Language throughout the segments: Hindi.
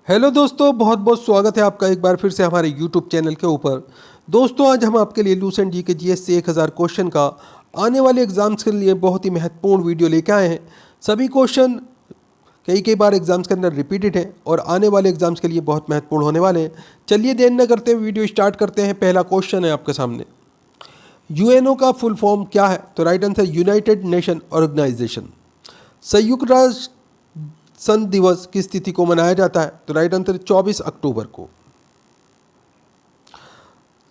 हेलो दोस्तों, बहुत बहुत स्वागत है आपका एक बार फिर से हमारे यूट्यूब चैनल के ऊपर। दोस्तों, आज हम आपके लिए लूसेंट जी के जीएस से 1000 क्वेश्चन का आने वाले एग्जाम्स के लिए बहुत ही महत्वपूर्ण वीडियो लेके आए हैं। सभी क्वेश्चन कई कई बार एग्जाम्स के अंदर रिपीटेड हैं और आने वाले एग्जाम्स के लिए बहुत महत्वपूर्ण होने वाले हैं। चलिए देर न करते हुए वीडियो स्टार्ट करते हैं। पहला क्वेश्चन है आपके सामने, यूएनओ का फुल फॉर्म क्या है? तो right answer United Nation Organisation. संयुक्त राष्ट्र संघ दिवस किस तिथि को मनाया जाता है? तो राइट आंसर 24 अक्टूबर को।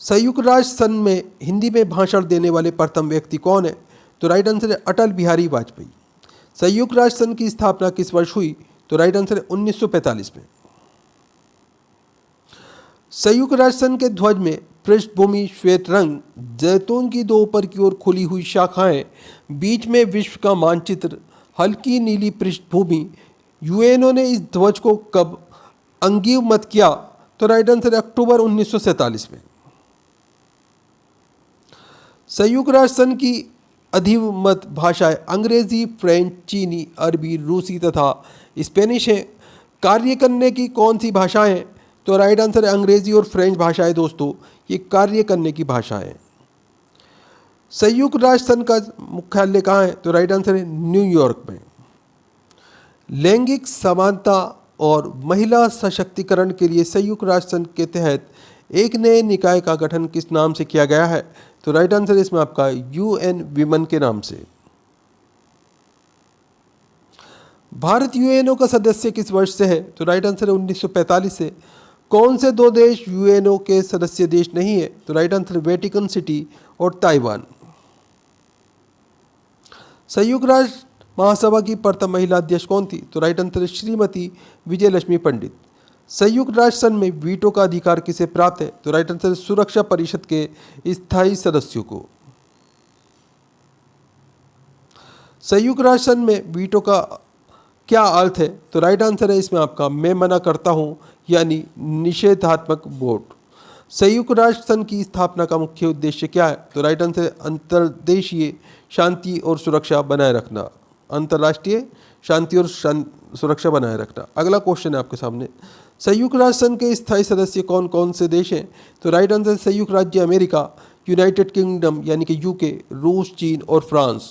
संयुक्त राष्ट्र संघ में हिंदी में भाषण देने वाले प्रथम व्यक्ति कौन है? तो राइट आंसर है अटल बिहारी वाजपेयी। संयुक्त राष्ट्र संघ की स्थापना किस वर्ष हुई? तो राइट आंसर है 1945 में। संयुक्त राष्ट्र संघ के ध्वज में पृष्ठभूमि श्वेत रंग, जैतून की दो ऊपर की ओर खुली हुई शाखाएं, बीच में विश्व का मानचित्र, हल्की नीली पृष्ठभूमि। यूएनओ ने इस ध्वज को कब अंगीकृत किया? तो राइट आंसर है अक्टूबर 1947 में। संयुक्त राष्ट्र संघ की अधिकृत भाषाएं अंग्रेजी, फ्रेंच, चीनी, अरबी, रूसी तथा स्पेनिश हैं। कार्य करने की कौन सी भाषाएं हैं? तो राइट आंसर है अंग्रेजी और फ्रेंच भाषाएं। दोस्तों, ये कार्य करने की भाषाएं हैं। संयुक्त राष्ट्र संघ का मुख्यालय कहाँ है? तो राइट आंसर है न्यूयॉर्क में। लैंगिक समानता और महिला सशक्तिकरण के लिए संयुक्त राष्ट्र संघ के तहत एक नए निकाय का गठन किस नाम से किया गया है? तो राइट आंसर इसमें आपका यूएन विमेन के नाम से। भारत यूएनओ का सदस्य किस वर्ष से है? तो राइट आंसर है 1945 से। कौन से दो देश यूएनओ के सदस्य देश नहीं है? तो राइट आंसर वेटिकन सिटी और ताइवान। संयुक्त राष्ट्र महासभा की प्रथम महिला अध्यक्ष कौन थी? तो राइट आंसर है श्रीमती विजय लक्ष्मी पंडित। संयुक्त राष्ट्र संघ में वीटो का अधिकार किसे प्राप्त है? तो राइट आंसर सुरक्षा परिषद के स्थायी सदस्यों को। संयुक्त राष्ट्र संघ में वीटो का क्या अर्थ है? तो राइट आंसर है इसमें आपका मैं मना करता हूं, यानी निषेधात्मक वोट। संयुक्त राष्ट्र संघ की स्थापना का मुख्य उद्देश्य क्या है? तो राइट आंसर है अंतर्देशीय शांति और सुरक्षा बनाए रखना। अंतर्राष्ट्रीय शांति और सुरक्षा बनाए रखना। अगला क्वेश्चन है आपके सामने, संयुक्त राष्ट्र संघ के स्थायी सदस्य कौन कौन से देश हैं? तो राइट आंसर संयुक्त राज्य अमेरिका, यूनाइटेड किंगडम यानी कि यूके, रूस, चीन और फ्रांस।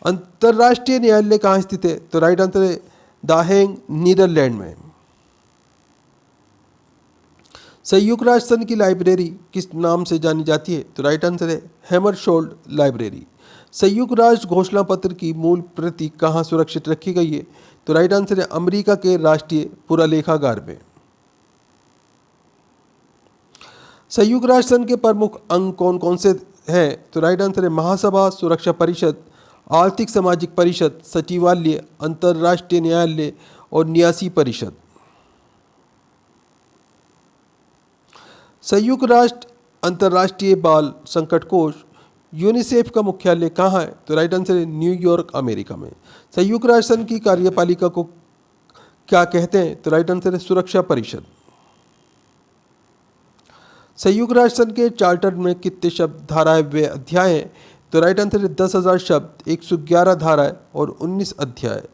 अंतर्राष्ट्रीय न्यायालय कहाँ स्थित है? तो राइट आंसर है द हेग, नीदरलैंड में। संयुक्त राष्ट्र संघ की लाइब्रेरी किस नाम से जानी जाती है? तो राइट आंसर है हैमरशोल्ड लाइब्रेरी। संयुक्त राष्ट्र घोषणा पत्र की मूल प्रति कहाँ सुरक्षित रखी गई है? तो राइट आंसर है अमेरिका के राष्ट्रीय पुरालेखागार में। संयुक्त राष्ट्र संघ के प्रमुख अंग कौन कौन से हैं? तो राइट आंसर है महासभा, सुरक्षा परिषद, आर्थिक सामाजिक परिषद, सचिवालय, अंतर्राष्ट्रीय न्यायालय और न्यासी परिषद। संयुक्त राष्ट्र अंतर्राष्ट्रीय बाल संकट कोष यूनिसेफ का मुख्यालय कहाँ है? तो राइट आंसर है न्यूयॉर्क, अमेरिका में। संयुक्त राष्ट्र संघ की कार्यपालिका को क्या कहते हैं? तो राइट आंसर है सुरक्षा परिषद। संयुक्त राष्ट्र संघ के चार्टर में कितने शब्द, धाराएं व अध्याय हैं? तो राइट आंसर है 10,000 शब्द, 111 धाराएं और 19 अध्याय।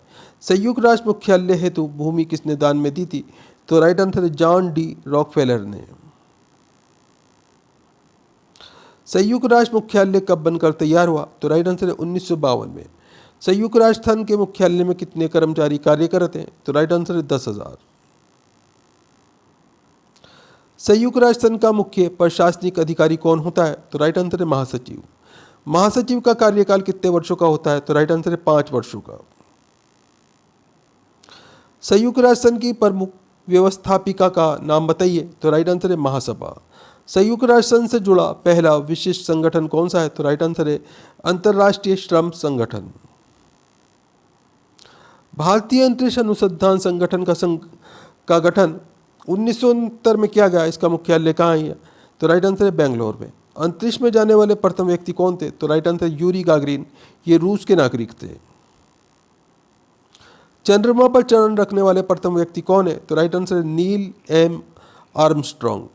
संयुक्त राष्ट्र मुख्यालय हेतु भूमि किसने दान में दी थी? तो राइट आंसर है जॉन डी रॉकफेलर ने। संयुक्त राष्ट्र मुख्यालय कब बनकर तैयार हुआ? तो राइट आंसर है 1952 में। संयुक्त राष्ट्र संघ के मुख्यालय में कितने कर्मचारी कार्य करते हैं? तो राइट आंसर है 10,000। संयुक्त राष्ट्र संघ का मुख्य प्रशासनिक अधिकारी कौन होता है? तो राइट आंसर है महासचिव। महासचिव का कार्यकाल कितने वर्षों का होता है? तो राइट आंसर है 5 वर्षों का। संयुक्त राष्ट्र संघ की प्रमुख व्यवस्थापिका का नाम बताइए? तो राइट आंसर है महासभा। संयुक्त राष्ट्र संघ से जुड़ा पहला विशिष्ट संगठन कौन सा है? तो राइट आंसर है अंतर्राष्ट्रीय श्रम संगठन। भारतीय अंतरिक्ष अनुसंधान संगठन का गठन 1969 में किया गया। इसका मुख्यालय कहाँ है? तो राइट आंसर है बेंगलोर में। अंतरिक्ष में जाने वाले प्रथम व्यक्ति कौन थे? तो राइट आंसर यूरी गागरिन, ये रूस के नागरिक थे। चंद्रमा पर चरण रखने वाले प्रथम व्यक्ति कौन है? तो राइट आंसर है नील एम आर्मस्ट्रॉन्ग।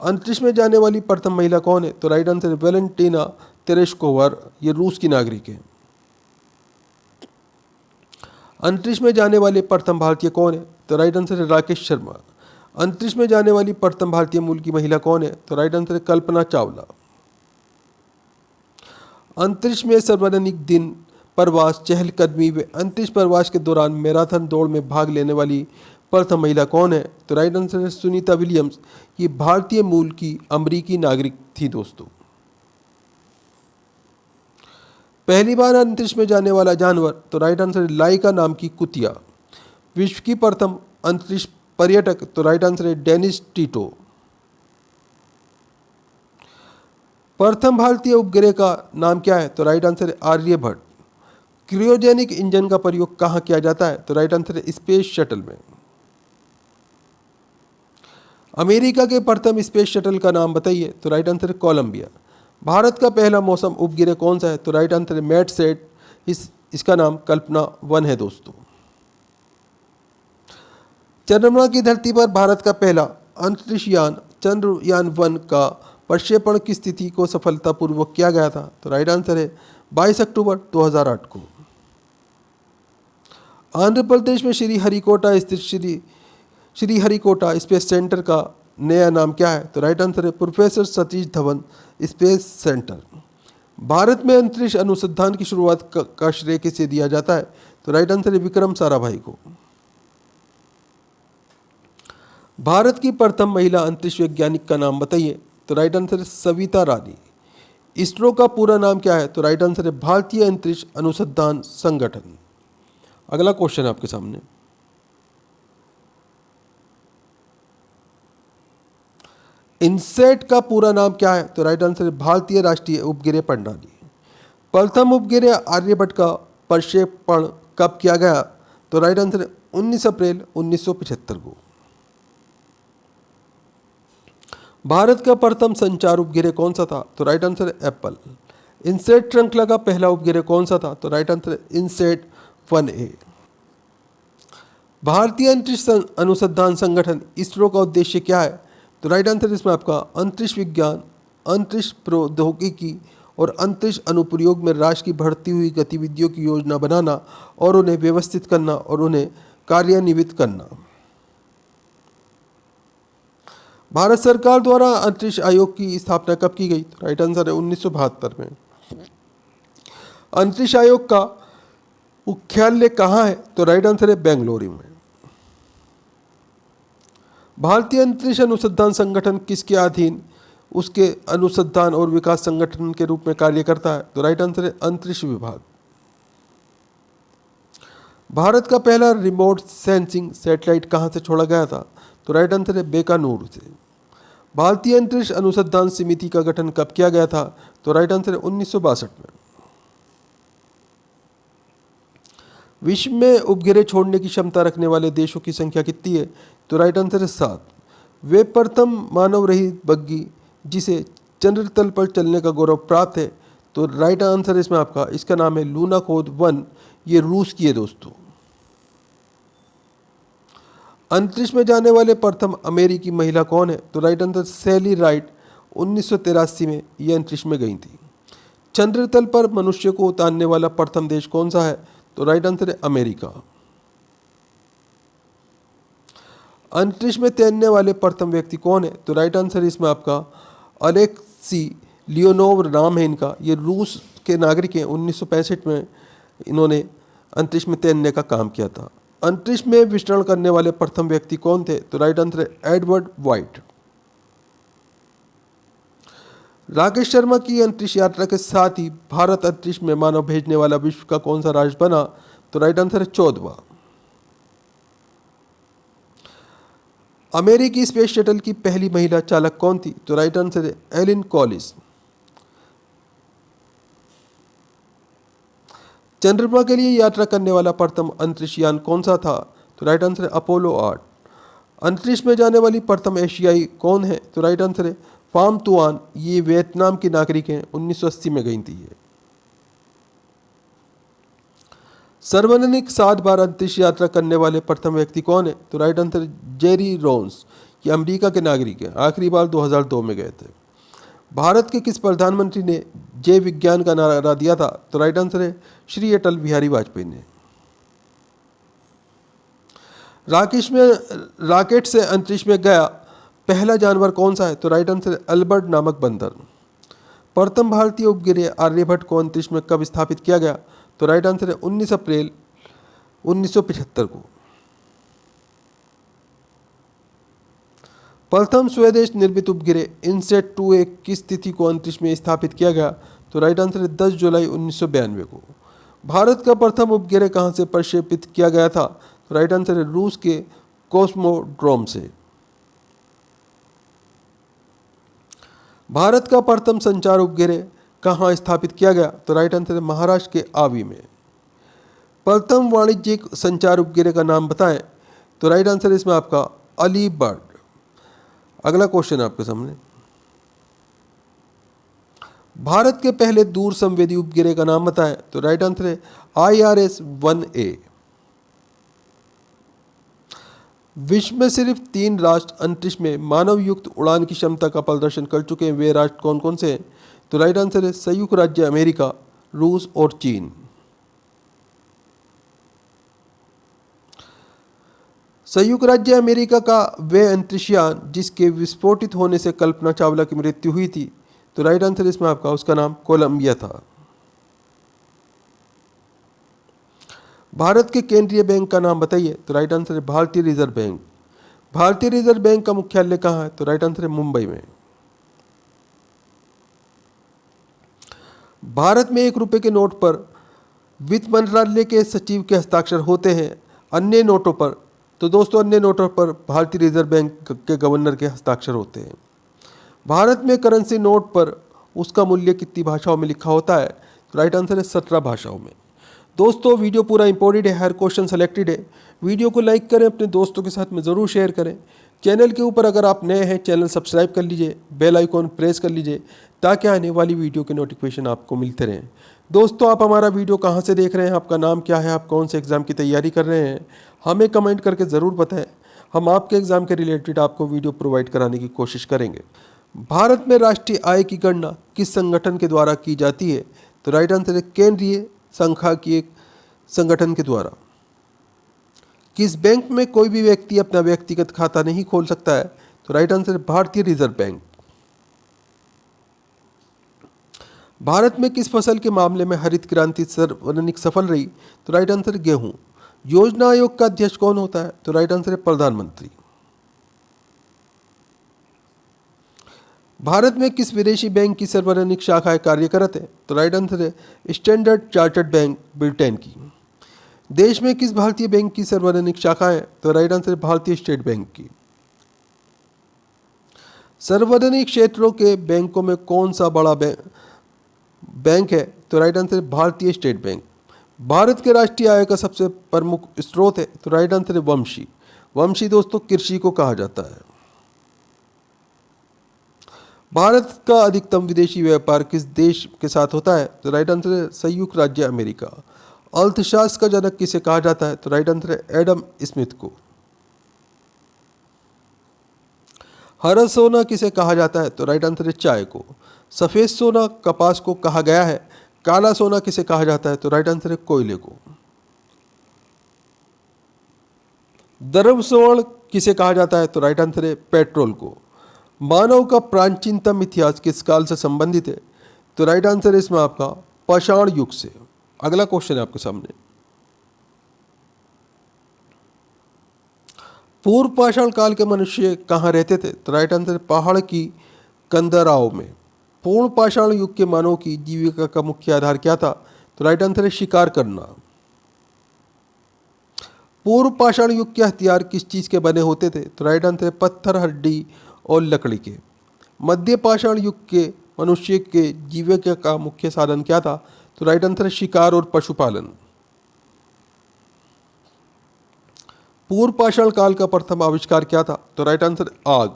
अंतरिक्ष में जाने वाली प्रथम महिला कौन है? तो राइट आंसर है वेलेंटिना तेरेश्कोवा, ये रूस की नागरिक है। अंतरिक्ष में जाने वाले प्रथम भारतीय कौन है? तो राइट आंसर है राकेश शर्मा। अंतरिक्ष में जाने वाली प्रथम भारतीय मूल की महिला कौन है? तो राइट आंसर है कल्पना चावला। अंतरिक्ष में सार्वजनिक दिन प्रवास, चहलकदमी व अंतरिक्ष प्रवास के दौरान मैराथन दौड़ में भाग लेने वाली प्रथम महिला कौन है? तो राइट आंसर है सुनीता विलियम्स। ये भारतीय मूल की अमेरिकी नागरिक थी दोस्तों। पहली बार अंतरिक्ष में जाने वाला जानवर? तो राइट आंसर है लाइका नाम की कुतिया। विश्व की प्रथम अंतरिक्ष पर्यटक? तो राइट आंसर है डेनिस टीटो। प्रथम भारतीय उपग्रह का नाम क्या है? तो राइट आंसर है आर्यभट्ट। क्रियोजेनिक इंजन का प्रयोग कहाँ किया जाता है? तो राइट आंसर है स्पेस शटल में। अमेरिका के प्रथम स्पेस शटल का नाम बताइए? तो राइट आंसर है कोलंबिया। भारत का पहला मौसम उपग्रह कौन सा है? तो राइट आंसर है मैटसेट। इसका नाम कल्पना 1 है दोस्तों। चंद्रमा की धरती पर भारत का पहला अंतरिक्ष यान चंद्रयान 1 का प्रक्षेपण की स्थिति को सफलतापूर्वक किया गया था? तो राइट आंसर है 22 अक्टूबर 2008 को। आंध्र प्रदेश में श्रीहरिकोटा स्थित श्रीहरिकोटा स्पेस सेंटर का नया नाम क्या है? तो राइट आंसर है professor Satish Dhawan space centre. Bharat में अंतरिक्ष अनुसंधान की शुरुआत का श्रेय किसे दिया जाता है? तो राइट आंसर है विक्रम साराभाई को। भारत की प्रथम महिला अंतरिक्ष वैज्ञानिक का नाम बताइए? तो राइट आंसर है सविता रानी। इसरो का पूरा नाम क्या है? तो राइट आंसर है भारतीय अंतरिक्ष अनुसंधान संगठन। अगला क्वेश्चन आपके सामने, इनसेट का पूरा नाम क्या है? तो राइट आंसर है भारतीय राष्ट्रीय उपग्रह प्रणाली। प्रथम उपग्रह आर्यभट्ट का प्रक्षेपण कब किया गया? तो राइट आंसर है 19 अप्रैल 1975 को। भारत का प्रथम संचार उपग्रह कौन सा था? तो राइट आंसर है एप्पल। इनसेट श्रृंखला का पहला उपग्रह कौन सा था? तो राइट आंसर है इनसेट 1A। भारतीय अंतरिक्ष अनुसंधान संगठन इसरो का उद्देश्य क्या है? तो राइट आंसर इसमें आपका अंतरिक्ष विज्ञान, अंतरिक्ष प्रौद्योगिकी और अंतरिक्ष अनुप्रयोग में राष्ट्र की बढ़ती हुई गतिविधियों की योजना बनाना और उन्हें व्यवस्थित करना और उन्हें कार्यान्वित करना। भारत सरकार द्वारा अंतरिक्ष आयोग की स्थापना कब की गई? तो राइट आंसर है 1972 में। अंतरिक्ष आयोग का मुख्यालय कहाँ है? तो राइट आंसर है बेंगलुरु में। भारतीय अंतरिक्ष अनुसंधान संगठन किसके अधीन उसके अनुसंधान और विकास संगठन के रूप में कार्य करता है? तो राइट आंसर है अंतरिक्ष विभाग। भारत का पहला रिमोट सेंसिंग सैटेलाइट कहाँ से छोड़ा गया था? तो राइट आंसर है बीकानेर से। भारतीय अंतरिक्ष अनुसंधान समिति का गठन कब किया गया था? तो राइट आंसर है 1962 में। विश्व में उपग्रह छोड़ने की क्षमता रखने वाले देशों की संख्या कितनी है? तो राइट आंसर है 7। वे प्रथम मानव रहित बग्गी जिसे चंद्र तल पर चलने का गौरव प्राप्त है? तो राइट आंसर इसमें आपका इसका नाम है लूना खोद 1। ये रूस की है दोस्तों। अंतरिक्ष में जाने वाले प्रथम अमेरिकी महिला कौन है? तो राइट आंसर सैली राइट 1983 में ये अंतरिक्ष में गई थी। चंद्र तल पर मनुष्य को उतारने वाला प्रथम देश कौन सा है? तो राइट आंसर है अमेरिका। अंतरिक्ष में तैरने वाले प्रथम व्यक्ति कौन है? तो राइट आंसर इसमें आपका अलेक्सी लियोनोव नाम है इनका। ये रूस के नागरिक हैं। 1965 में इन्होंने अंतरिक्ष में तैरने का काम किया था। अंतरिक्ष में विचरण करने वाले प्रथम व्यक्ति कौन थे? तो राइट आंसर है एडवर्ड वाइट। राकेश शर्मा की अंतरिक्ष यात्रा के साथ ही भारत अंतरिक्ष में मानव भेजने वाला विश्व का कौन सा राष्ट्र बना? तो राइट आंसर है 14वां। अमेरिकी स्पेस शटल की पहली महिला चालक कौन थी? तो राइट आंसर है एलिन कॉलिस। चंद्रमा के लिए यात्रा करने वाला प्रथम अंतरिक्ष यान कौन सा था? तो राइट आंसर है अपोलो 8। अंतरिक्ष में जाने वाली प्रथम एशियाई कौन है? तो राइट आंसर है फाम तुआन। ये वियतनाम की नागरिक हैं। 1980 में गई थी ये। सार्वजनिक 7 बार अंतरिक्ष यात्रा करने वाले प्रथम व्यक्ति कौन है? तो राइट आंसर जेरी रोन्स। ये अमेरिका के नागरिक हैं। आखिरी बार 2002 में गए थे। भारत के किस प्रधानमंत्री ने जय विज्ञान का नारा दिया था? तो राइट आंसर है श्री अटल बिहारी वाजपेयी ने। रॉकेट से अंतरिक्ष में गया पहला जानवर कौन सा है? तो राइट आंसर है अल्बर्ट नामक बंदर। प्रथम भारतीय उपग्रह आर्यभट्ट को अंतरिक्ष में कब स्थापित किया गया? तो राइट आंसर है 19 अप्रैल 1975 को। प्रथम स्वदेश निर्मित उपग्रह इनसेट 2A किस तिथि को अंतरिक्ष में स्थापित किया गया? तो राइट आंसर है 10 जुलाई 1992 को। भारत का प्रथम उपग्रह कहाँ से प्रक्षेपित किया गया था? तो राइट आंसर है रूस के कॉस्मोड्रोम से। भारत का प्रथम संचार उपग्रह कहाँ स्थापित किया गया? तो राइट आंसर है महाराष्ट्र के आवी में। प्रथम वाणिज्यिक संचार उपग्रह का नाम बताएं? तो राइट आंसर है इसमें आपका अलीबर्ड। अगला क्वेश्चन आपके सामने, भारत के पहले दूर संवेदी उपग्रह का नाम बताएं? तो राइट आंसर है IRS-1A। विश्व में सिर्फ 3 राष्ट्र अंतरिक्ष में मानव युक्त उड़ान की क्षमता का प्रदर्शन कर चुके हैं, वे राष्ट्र कौन कौन से हैं? तो राइट आंसर है संयुक्त राज्य अमेरिका, रूस और चीन। संयुक्त राज्य अमेरिका का वह अंतरिक्षयान जिसके विस्फोटित होने से कल्पना चावला की मृत्यु हुई थी, तो राइट आंसर इसमें आपका उसका नाम कोलंबिया था। भारत के केंद्रीय बैंक का नाम बताइए? तो राइट आंसर है भारतीय रिजर्व बैंक। भारतीय रिजर्व बैंक का मुख्यालय कहाँ है? तो राइट आंसर है मुंबई में। भारत में 1 रुपए के नोट पर वित्त मंत्रालय के सचिव के हस्ताक्षर होते हैं, अन्य नोटों पर? तो दोस्तों अन्य नोटों पर भारतीय रिजर्व बैंक के गवर्नर के हस्ताक्षर होते हैं। भारत में करेंसी नोट पर उसका मूल्य कितनी भाषाओं में लिखा होता है? तो राइट आंसर है 17 भाषाओं में। दोस्तों वीडियो पूरा इंपॉर्टेंट है, हर क्वेश्चन सेलेक्टेड है। वीडियो को लाइक करें, अपने दोस्तों के साथ में ज़रूर शेयर करें। चैनल के ऊपर अगर आप नए हैं, चैनल सब्सक्राइब कर लीजिए, बेल आइकॉन प्रेस कर लीजिए ताकि आने वाली वीडियो के नोटिफिकेशन आपको मिलते रहें। दोस्तों आप हमारा वीडियो कहाँ से देख रहे हैं, आपका नाम क्या है, आप कौन से एग्ज़ाम की तैयारी कर रहे हैं, हमें कमेंट करके ज़रूर बताएं। हम आपके एग्ज़ाम के रिलेटेड आपको वीडियो प्रोवाइड कराने की कोशिश करेंगे। भारत में राष्ट्रीय आय की गणना किस संगठन के द्वारा की जाती है? तो राइट आंसर है केंद्रीय सांख्यिकीय संगठन के द्वारा। किस बैंक में कोई भी व्यक्ति अपना व्यक्तिगत खाता नहीं खोल सकता है? तो राइट आंसर है भारतीय रिजर्व बैंक। भारत में किस फसल के मामले में हरित क्रांति सर्वाधिक सफल रही? तो राइट आंसर है गेहूं। योजना आयोग का अध्यक्ष कौन होता है? तो राइट आंसर है प्रधानमंत्री। भारत में किस विदेशी बैंक की सर्वाधिक शाखाएं कार्यरत है? तो राइट आंसर है स्टैंडर्ड चार्टर्ड बैंक ब्रिटेन की। देश में किस भारतीय बैंक की सर्वाधिक शाखाएं है? तो राइट आंसर है भारतीय स्टेट बैंक की। सार्वजनिक क्षेत्रों के बैंकों में कौन सा बड़ा बैंक है? तो राइट आंसर है भारतीय स्टेट बैंक। भारत के राष्ट्रीय आय का सबसे प्रमुख स्रोत है? तो राइट आंसर है वंशी। वंशी दोस्तों कृषि को कहा जाता है। भारत का अधिकतम विदेशी व्यापार किस देश के साथ होता है? तो राइट आंसर है संयुक्त राज्य अमेरिका। अर्थशास्त्र का जनक किसे कहा जाता है? तो राइट आंसर है एडम स्मिथ को। हरा सोना किसे कहा जाता है? तो राइट आंसर है चाय को। सफेद सोना कपास को कहा गया है। काला सोना किसे कहा जाता है? तो राइट आंसर है कोयले को। द्रव्य स्वर्ण किसे कहा जाता है? तो राइट आंसर है पेट्रोल को। मानव का प्राचीनतम इतिहास किस काल से संबंधित है? तो राइट आंसर है इसमें आपका पाषाण युग से। अगला क्वेश्चन है आपके सामने, पूर्व पाषाण काल के मनुष्य कहाँ रहते थे? तो राइट आंसर है पहाड़ की कंदराओं में। पूर्ण पाषाण युग के मानव की जीविका का मुख्य आधार क्या था? तो राइट आंसर है शिकार करना। पूर्व पाषाण युग के हथियार किस चीज के बने होते थे? तो राइट आंसर है पत्थर, हड्डी और लकड़ी के। मध्य पाषाण युग के मनुष्य के जीविका का मुख्य साधन क्या था? तो राइट आंसर है शिकार और पशुपालन। पूर्व पाषाण काल का प्रथम आविष्कार क्या था? तो राइट आंसर आग।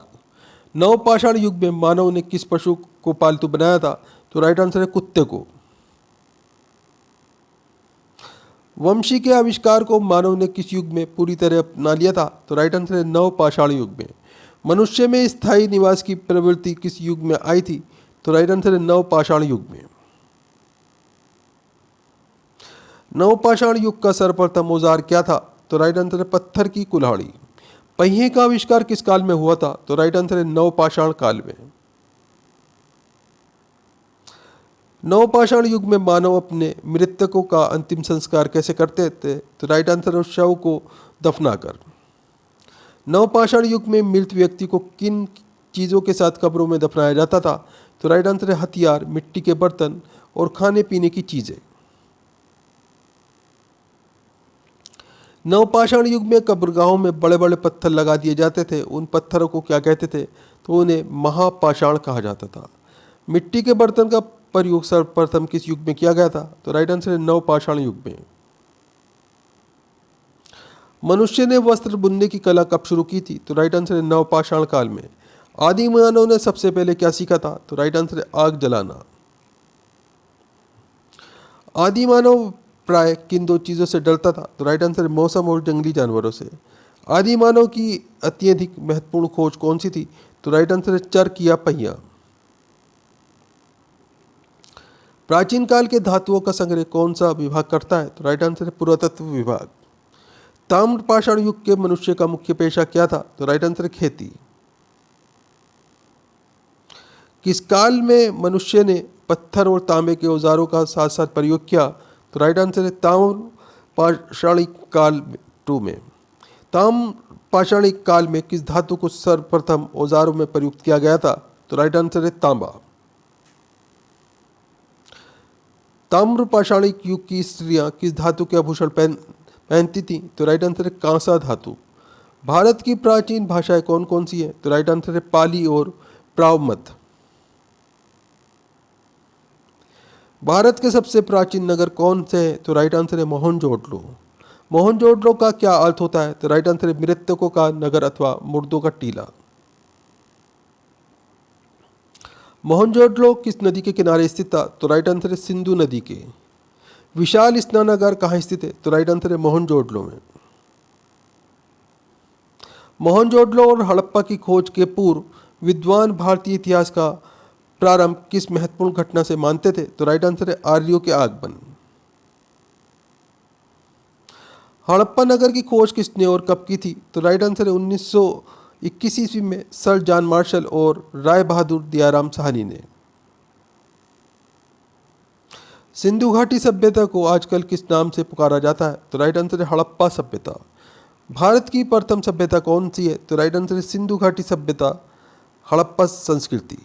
नव पाषाण युग में मानव ने किस पशु को पालतू बनाया था? तो राइट आंसर है कुत्ते को। वंशी के आविष्कार को मानव ने किस युग में पूरी तरह अपना लिया था? तो राइट आंसर है नव पाषाण युग में। मनुष्य में स्थायी निवास की प्रवृत्ति किस युग में आई थी? तो राइट आंसर है नव पाषाण युग में। नव पाषाण युग का सर्वप्रथम औजार क्या था? तो राइट आंसर है पत्थर की कुल्हाड़ी। पहिए का आविष्कार किस काल में हुआ था? तो राइट आंसर है नवपाषाण काल में। नवपाषाण युग में मानव अपने मृतकों का अंतिम संस्कार कैसे करते थे? तो राइट आंसर है शव को दफनाकर। नवपाषाण युग में मृत व्यक्ति को किन चीज़ों के साथ कब्रों में दफनाया जाता था? तो राइट आंसर है हथियार, मिट्टी के बर्तन और खाने पीने की चीज़ें। नवपाषाण युग में कब्रगाहों में बड़े बड़े पत्थर लगा दिए जाते थे। उन पत्थरों को क्या कहते थे? तो उन्हें महापाषाण कहा जाता था। मिट्टी के बर्तन का प्रयोग सर्वप्रथम किस युग में किया गया था? तो राइट आंसर है नवपाषाण युग में। मनुष्य ने वस्त्र बुनने की कला कब शुरू की थी? तो राइट आंसर है नवपाषाण काल में। आदि मानव ने सबसे पहले क्या सीखा था? तो राइट आंसर है आग जलाना। आदि मानव प्राय किन दो चीज़ों से डरता था? तो राइट आंसर है मौसम और जंगली जानवरों से। आदि मानव की अत्यधिक महत्वपूर्ण खोज कौन सी थी? तो राइट आंसर है चरक या पहिया। प्राचीन काल के धातुओं का संग्रह कौन सा विभाग करता है? तो राइट आंसर है पुरातत्व विभाग। ताम्रपाषाण युग के मनुष्य का मुख्य पेशा क्या था? तो राइट आंसर है खेती। किस काल में मनुष्य ने पत्थर और तांबे के औजारों का साथ साथ प्रयोग किया? तो राइट आंसर है ताम्रपाषाणिक काल 2 में। ताम्रपाषाणिक काल में किस धातु को सर्वप्रथम औजारों में प्रयुक्त किया गया था? तो राइट आंसर है तांबा। ताम्रपाषाणिक युग की स्त्रियां किस धातु के आभूषण पहनती थी? तो राइट आंसर है कांसा धातु। भारत की प्राचीन भाषाएं कौन कौन सी हैं? तो राइट आंसर है पाली और प्रावमत। भारत के सबसे प्राचीन नगर कौन से हैं? तो राइट आंसर है मोहनजोदड़ो। मोहनजोदड़ो का क्या अर्थ होता है? तो राइट आंसर है मृतकों का नगर अथवा मुर्दों का टीला। मोहनजोदड़ो किस नदी के किनारे स्थित था? तो राइट आंसर है सिंधु नदी के। विशाल स्नानागार कहाँ स्थित है? तो राइट आंसर है मोहनजोदड़ो में। मोहनजोदड़ो और हड़प्पा की खोज के पूर्व विद्वान भारतीय इतिहास का प्रारंभ किस महत्वपूर्ण घटना से मानते थे? तो राइट आंसर है आर्यों के आगमन। हड़प्पा नगर की खोज किसने और कब की थी? तो राइट आंसर है 1921 ईस्वी में सर जॉन मार्शल और राय बहादुर दयाराम साहनी ने। सिंधु घाटी सभ्यता को आजकल किस नाम से पुकारा जाता है? तो राइट आंसर है हड़प्पा सभ्यता। भारत की प्रथम सभ्यता कौन सी है? तो राइट आंसर है सिंधु घाटी सभ्यता, हड़प्पा संस्कृति।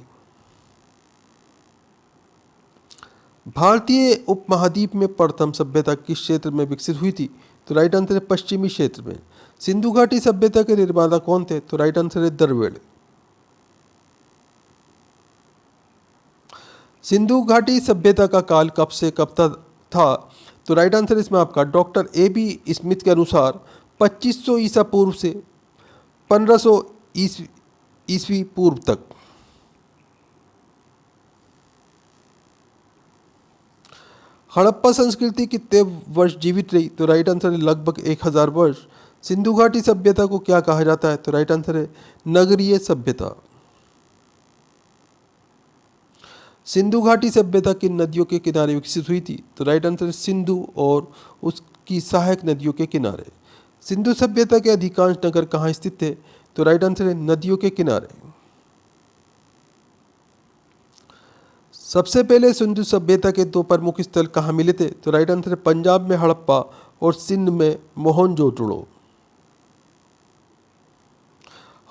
भारतीय उपमहाद्वीप में प्रथम सभ्यता किस क्षेत्र में विकसित हुई थी? तो राइट आंसर है पश्चिमी क्षेत्र में। सिंधु घाटी सभ्यता के निर्माता कौन थे? तो राइट आंसर है द्रविड़। सिंधु घाटी सभ्यता का काल कब से कब तक था? तो राइट आंसर इसमें आपका डॉक्टर A.B. स्मिथ के अनुसार 2500 ईसा पूर्व से 1500 ईस्वी पूर्व तक। हड़प्पा संस्कृति कितने वर्ष जीवित रही? तो राइट आंसर है लगभग 1000 वर्ष। सिंधु घाटी सभ्यता को क्या कहा जाता है? तो राइट आंसर है नगरीय सभ्यता। सिंधु घाटी सभ्यता किन नदियों के किनारे विकसित हुई थी? तो राइट आंसर है सिंधु और उसकी सहायक नदियों के किनारे। सिंधु सभ्यता के अधिकांश नगर कहाँ स्थित थे? तो राइट आंसर है नदियों के किनारे। सबसे पहले सिंधु सभ्यता के 2 प्रमुख स्थल कहाँ मिले थे? तो राइट आंसर है पंजाब में हड़प्पा और सिंध में मोहनजोदड़ो।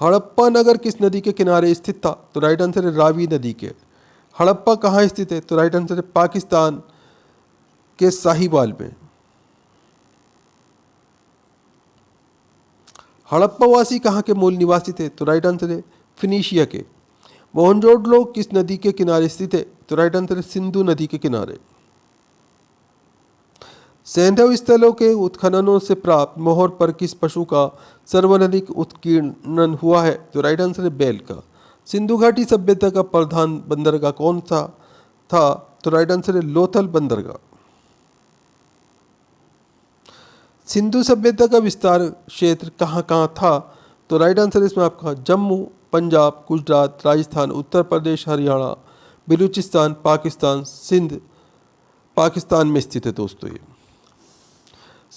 हड़प्पा नगर किस नदी के किनारे स्थित था? तो राइट आंसर है रावी नदी के। हड़प्पा कहाँ स्थित है? तो राइट आंसर है पाकिस्तान के साहिवाल में। हड़प्पावासी कहाँ के मूल निवासी थे? तो राइट आंसर है फिनिशिया के। मोहनजोदड़ो किस नदी के किनारे स्थित है? तो राइट आंसर है सिंधु नदी के किनारे। सैंधव स्थलों के उत्खननों से प्राप्त मोहर पर किस पशु का सर्वाधिक उत्कीर्णन हुआ है? तो राइट आंसर है बैल का। सिंधु घाटी सभ्यता का प्रधान बंदरगाह कौन सा था? तो राइट आंसर है लोथल बंदरगाह। सिंधु सभ्यता का विस्तार क्षेत्र कहाँ कहाँ था? तो राइट आंसर इसमें आपका जम्मू, पंजाब, गुजरात, राजस्थान, उत्तर प्रदेश, हरियाणा, बलूचिस्तान, पाकिस्तान, सिंध पाकिस्तान में स्थित है दोस्तों। ये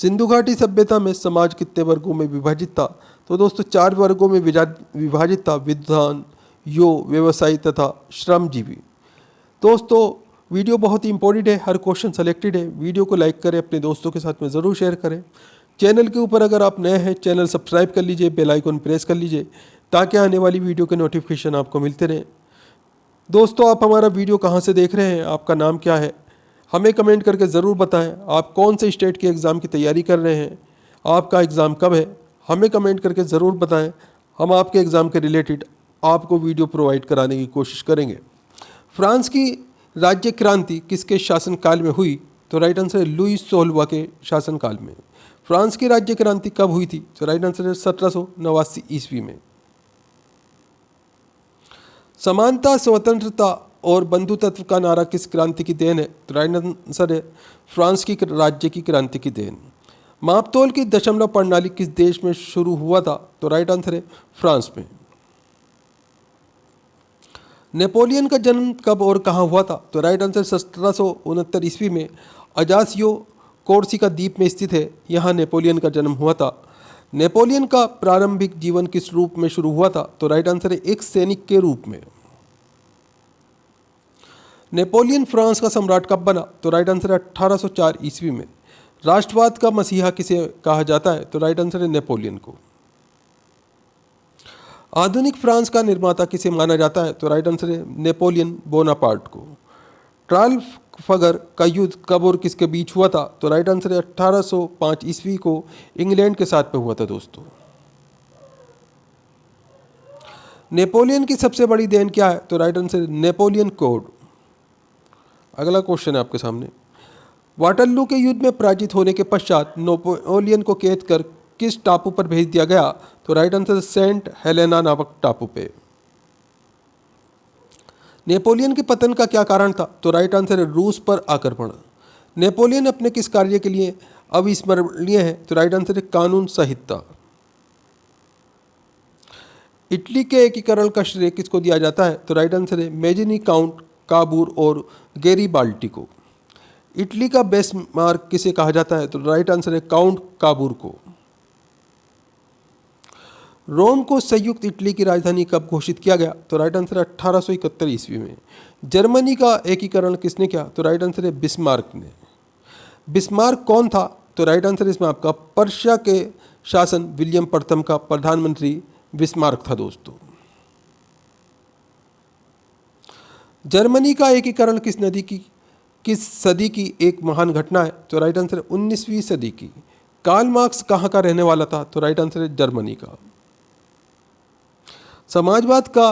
सिंधु घाटी सभ्यता में समाज कितने वर्गों में विभाजित था? तो दोस्तों 4 वर्गों में विभाजित था, विद्वान, व्यवसायी तथा श्रमजीवी। दोस्तों वीडियो बहुत ही इंपॉर्टेंट है, हर क्वेश्चन सेलेक्टेड है। वीडियो को लाइक करें, अपने दोस्तों के साथ में ज़रूर शेयर करें। चैनल के ऊपर अगर आप नए हैं, चैनल सब्सक्राइब कर लीजिए, बेल आइकन प्रेस कर लीजिए ताकि आने वाली वीडियो के नोटिफिकेशन आपको मिलते रहें। दोस्तों आप हमारा वीडियो कहाँ से देख रहे हैं, आपका नाम क्या है, हमें कमेंट करके ज़रूर बताएं। आप कौन से स्टेट के एग्ज़ाम की तैयारी कर रहे हैं, आपका एग्ज़ाम कब है, हमें कमेंट करके ज़रूर बताएं। हम आपके एग्ज़ाम के रिलेटेड आपको वीडियो प्रोवाइड कराने की कोशिश करेंगे। फ्रांस की राज्य क्रांति किसके शासनकाल में हुई? तो राइट आंसर है लुई 16वां के शासनकाल में। फ्रांस की राज्य क्रांति कब हुई थी? तो राइट आंसर है 1789 ईस्वी में। समानता, स्वतंत्रता और बंधुत्व का नारा किस क्रांति की देन है? तो राइट आंसर है फ्रांस की राज्य की क्रांति की देन। मापतोल की दशमलव प्रणाली किस देश में शुरू हुआ था? तो राइट आंसर है फ्रांस में। नेपोलियन का जन्म कब और कहाँ हुआ था? तो राइट आंसर 1769 ईस्वी में अजासियो कोर्सिका द्वीप में स्थित है, यहाँ नेपोलियन का जन्म हुआ था। नेपोलियन का प्रारंभिक जीवन किस रूप में शुरू हुआ था? तो राइट आंसर है एक सैनिक के रूप में। नेपोलियन फ्रांस का सम्राट कब बना? तो राइट आंसर है 1804 ईस्वी में। राष्ट्रवाद का मसीहा किसे कहा जाता है? तो राइट आंसर है नेपोलियन को। आधुनिक फ्रांस का निर्माता किसे माना जाता है? तो राइट आंसर है नेपोलियन बोनापार्ट को। ट्राफल्गर का युद्ध कब और किसके बीच हुआ था? तो राइट आंसर है 1805 ईस्वी को इंग्लैंड के साथ में हुआ था दोस्तों। नेपोलियन की सबसे बड़ी देन क्या है? तो राइट आंसर नेपोलियन कोड। अगला क्वेश्चन है आपके सामने। वाटरलू के युद्ध में पराजित होने के पश्चात नेपोलियन को कैद कर किस टापू पर भेज दिया गया? तो राइट आंसर सेंट हेलेना नामक टापू पे। नेपोलियन के पतन का क्या कारण था? तो राइट आंसर है रूस पर आक्रमण। नेपोलियन अपने किस कार्य के लिए अविस्मरणीय है? तो राइट आंसर है कानून संहिता। इटली के एकीकरण का श्रेय किसको दिया जाता है? तो राइट आंसर है मेजिनी, काउंट काबूर और गैरीबाल्टी को। इटली का बिस्मार्क किसे कहा जाता है? तो राइट आंसर है काउंट काबूर को। रोम को संयुक्त इटली की राजधानी कब घोषित किया गया? तो राइट आंसर है 1871 ईस्वी में। जर्मनी का एकीकरण किसने किया? तो राइट आंसर है बिस्मार्क ने। बिस्मार्क कौन था? तो राइट आंसर इसमें आपका पर्शिया के शासन विलियम प्रथम का प्रधानमंत्री बिस्मार्क था दोस्तों। जर्मनी का एकीकरण किस सदी की एक महान घटना है? तो राइट आंसर है 19वीं सदी की। कार्ल मार्क्स कहाँ का रहने वाला था? तो राइट आंसर है जर्मनी का। समाजवाद का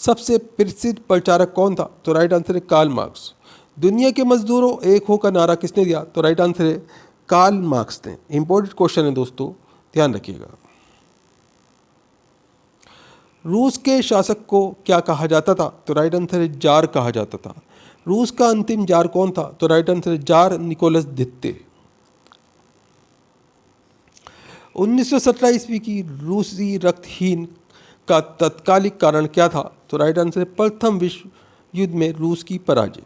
सबसे प्रसिद्ध प्रचारक कौन था? तो राइट आंसर है कार्ल मार्क्स। दुनिया के मजदूरों एक हो का नारा किसने दिया? तो राइट आंसर है कार्ल मार्क्स ने। इंपॉर्टेंट क्वेश्चन है दोस्तों, ध्यान रखिएगा। रूस के शासक को क्या कहा जाता था? तो राइट आंसर है जार कहा जाता था। रूस का अंतिम जार कौन था? तो राइट आंसर है जार निकोलस द्वितीय। 1917 ईस्वी की रूसी रक्तहीन का तत्कालिक कारण क्या था? तो राइट आंसर है प्रथम विश्व युद्ध में रूस की पराजय।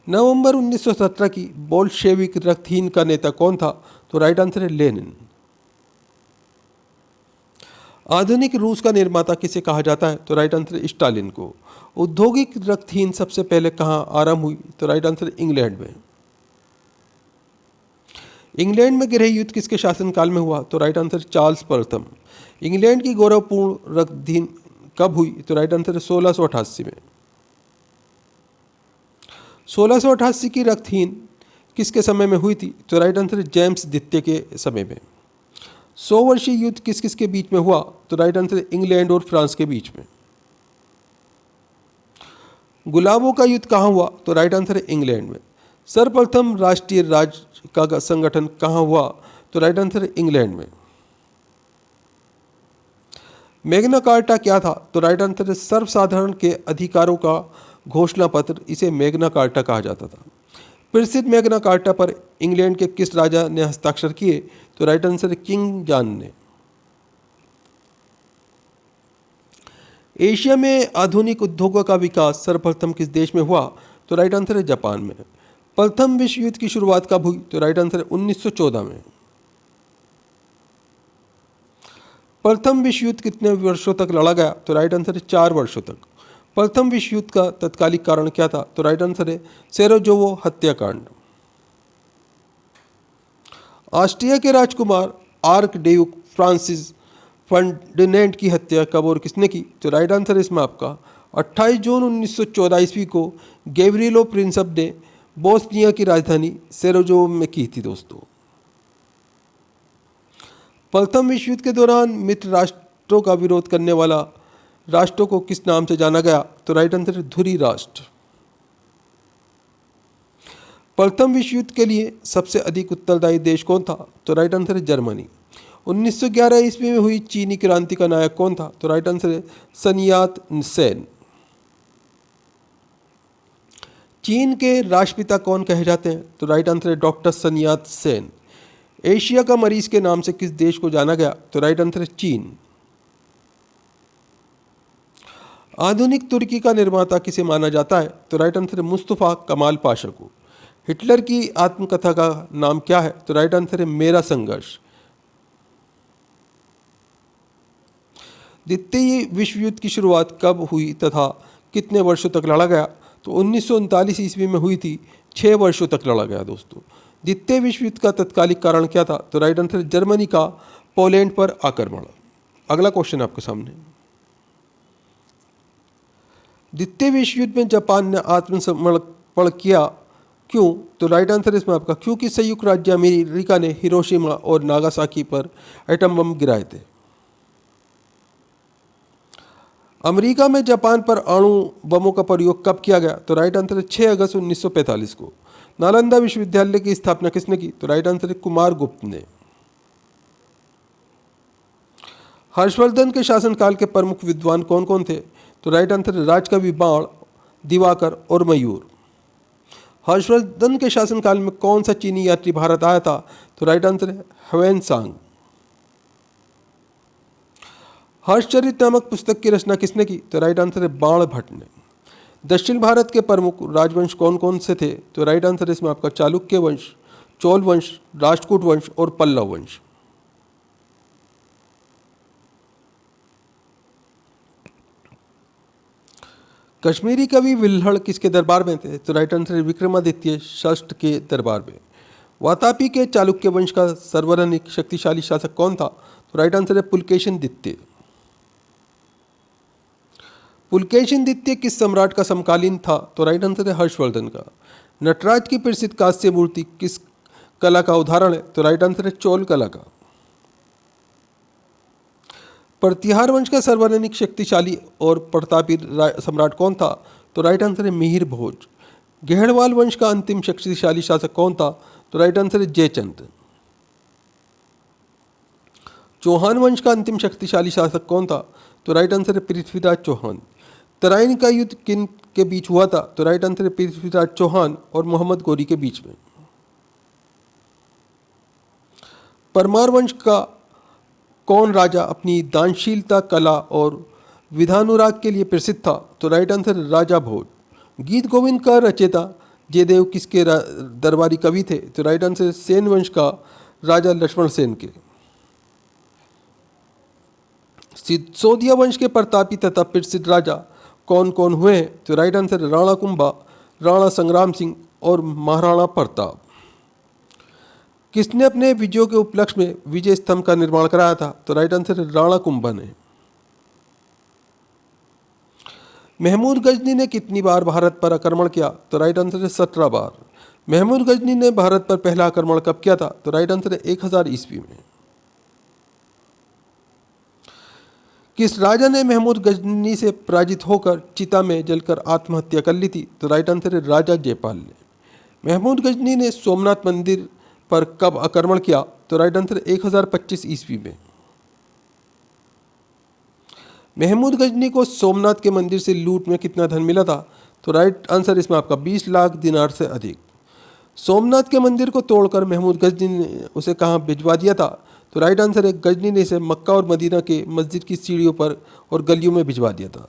नवंबर 1917 की बोल्शेविक रक्तहीन का नेता कौन था? तो राइट आंसर है लेनिन। आधुनिक रूस का निर्माता किसे कहा जाता है? तो राइट आंसर है स्टालिन को। औद्योगिक रक्तहीन सबसे पहले कहाँ आरंभ हुई? तो राइट आंसर है इंग्लैंड में। इंग्लैंड में गृह युद्ध किसके शासनकाल में हुआ? तो राइट आंसर चार्ल्स प्रथम। इंग्लैंड की गौरवपूर्ण रक्तहीन कब हुई? तो राइट आंसर है 1688 में। 1688 की रक्तहीन किसके समय में हुई थी? तो राइट आंसर है जेम्स द्वितीय के समय में। 100 वर्षीय युद्ध किस किस के बीच में हुआ? तो राइट आंसर है इंग्लैंड और फ्रांस के बीच में। गुलाबों का युद्ध कहाँ हुआ? तो राइट आंसर है इंग्लैंड में। सर्वप्रथम राष्ट्रीय राज्य का संगठन कहाँ हुआ? तो राइट आंसर है इंग्लैंड में। मैग्ना कार्टा क्या था? तो राइट आंसर है सर्वसाधारण के अधिकारों का घोषणा पत्र, इसे मैग्ना कार्टा कहा जाता था। प्रसिद्ध मैग्ना कार्टा पर इंग्लैंड के किस राजा ने हस्ताक्षर किए? तो राइट आंसर है किंग जॉन ने। एशिया में आधुनिक उद्योगों का विकास सर्वप्रथम किस देश में हुआ? तो राइट आंसर है जापान में। प्रथम विश्व युद्ध की शुरुआत कब हुई? तो राइट आंसर है 1914 में। प्रथम विश्व युद्ध कितने वर्षों तक लड़ा गया? तो राइट आंसर है 4 वर्षों तक। प्रथम विश्व युद्ध का तत्कालिक कारण क्या था? तो राइट आंसर है सेराजेवो हत्याकांड। ऑस्ट्रिया के राजकुमार आर्कड्यूक फ्रांसिस फर्डिनेंड की हत्या कब और किसने की? तो राइट आंसर है इसमें आपका 28 जून 1914 ईस्वी को गैव्रिलो प्रिंसेप ने बोस्निया की राजधानी सेराजेवो में की थी दोस्तों। प्रथम विश्व युद्ध के दौरान मित्र राष्ट्रों का विरोध करने वाला राष्ट्रों को किस नाम से जाना गया? तो राइट आंसर है धुरी राष्ट्र। प्रथम विश्व युद्ध के लिए सबसे अधिक उत्तरदायी देश कौन था? तो राइट आंसर है जर्मनी। 1911 ईस्वी में हुई चीनी क्रांति का नायक कौन था? तो राइट आंसर है सन यात सेन। चीन के राष्ट्रपिता कौन कहे जाते हैं? तो राइट आंसर है डॉक्टर सन यात सेन। एशिया का मरीज के नाम से किस देश को जाना गया? तो राइट आंसर है चीन। आधुनिक तुर्की का निर्माता किसे माना जाता है? तो राइट आंसर है मुस्तफा कमाल पाशा को। हिटलर की आत्मकथा का नाम क्या है? तो राइट आंसर है मेरा संघर्ष। द्वितीय विश्व युद्ध की शुरुआत कब हुई तथा कितने वर्षों तक लड़ा गया? तो 1939 ईस्वी में हुई थी। 6 वर्षों तक लड़ा गया दोस्तों। द्वितीय विश्व युद्ध का तत्कालिक कारण क्या था? तो राइट आंसर जर्मनी का पोलैंड पर आक्रमण। अगला क्वेश्चन आपके सामने, द्वितीय विश्व युद्ध में जापान ने आत्मसमर्पण किया, क्यों? तो राइट आंसर इसमें आपका क्योंकि संयुक्त राज्य अमेरिका ने हिरोशिमा और नागासाकी पर एटम बम गिराए थे। अमेरिका में जापान पर अणु बमों का प्रयोग कब किया गया? तो राइट आंसर है 6 अगस्त 1945 को। नालंदा विश्वविद्यालय की स्थापना किसने की? तो राइट आंसर है कुमार गुप्त ने। हर्षवर्धन के शासनकाल के प्रमुख विद्वान कौन कौन थे? तो राइट आंसर है राजकवि बाण, दिवाकर और मयूर। हर्षवर्धन के शासनकाल में कौन सा चीनी यात्री भारत आया था? तो राइट आंसर है ह्वेनसांग। हर्षचरित नामक पुस्तक की रचना किसने की? तो राइट आंसर है बाण भट्ट ने। दक्षिण भारत के प्रमुख राजवंश कौन कौन से थे? तो राइट आंसर है इसमें आपका चालुक्य वंश, चोल वंश, राष्ट्रकूट वंश और पल्लव वंश। कश्मीरी कवि विल्हड़ किसके दरबार में थे? तो राइट आंसर है विक्रमादित्य षष्ठ के दरबार में। वातापी के चालुक्य वंश का सर्वाधिक शक्तिशाली शासक कौन था? तो राइट आंसर है पुलकेशिन द्वितीय। पुलकेशिन द्वितीय किस सम्राट का समकालीन था? तो राइट आंसर है हर्षवर्धन का। नटराज की प्रसिद्ध कांस्य मूर्ति किस कला का उदाहरण है? तो राइट आंसर है चोल कला का। प्रतिहार वंश का सर्वाधिक शक्तिशाली और प्रतापी सम्राट कौन था? तो राइट आंसर है मिहिर भोज। गहड़वाल वंश का अंतिम शक्तिशाली शासक कौन था? तो राइट आंसर है जयचंद। चौहान वंश का अंतिम शक्तिशाली शासक कौन था? तो राइट आंसर है पृथ्वीराज चौहान। तराइन का युद्ध किन के बीच हुआ था? तो राइट आंसर है पृथ्वीराज चौहान और मोहम्मद गौरी के बीच में। परमार वंश का कौन राजा अपनी दानशीलता, कला और विधानुराग के लिए प्रसिद्ध था? तो राइट आंसर है राजा भोज। गीत गोविंद का रचयिता जयदेव किसके दरबारी कवि थे? तो राइट आंसर है सेन वंश का राजा लक्ष्मण सेन के। सिसोदिया वंश के प्रतापी तथा प्रसिद्ध राजा कौन कौन हुए हैं? तो राइट आंसर है राणा कुंभा, राणा संग्राम सिंह और महाराणा प्रताप। किसने अपने विजयों के उपलक्ष्य में विजय स्तंभ का निर्माण कराया था? तो राइट आंसर है राणा कुंभा ने। महमूद गजनी ने कितनी बार भारत पर आक्रमण किया? तो राइट आंसर है 17 बार। महमूद गजनी ने भारत पर पहला आक्रमण कब किया था? तो राइट आंसर है 1000 ईस्वी में। किस राजा ने महमूद गजनी से पराजित होकर चिता में जलकर आत्महत्या कर ली थी? तो राइट आंसर है राजा जयपाल ने। महमूद गजनी ने सोमनाथ मंदिर पर कब आक्रमण किया? तो राइट आंसर 1025 ईस्वी में। महमूद गजनी को सोमनाथ के मंदिर से लूट में कितना धन मिला था? तो राइट आंसर इसमें आपका 20 लाख दिनार से अधिक। सोमनाथ के मंदिर को तोड़कर महमूद गजनी ने उसे कहाँ भिजवा दिया था? तो राइट आंसर है गजनी ने इसे मक्का और मदीना के मस्जिद की सीढ़ियों पर और गलियों में भिजवा दिया था।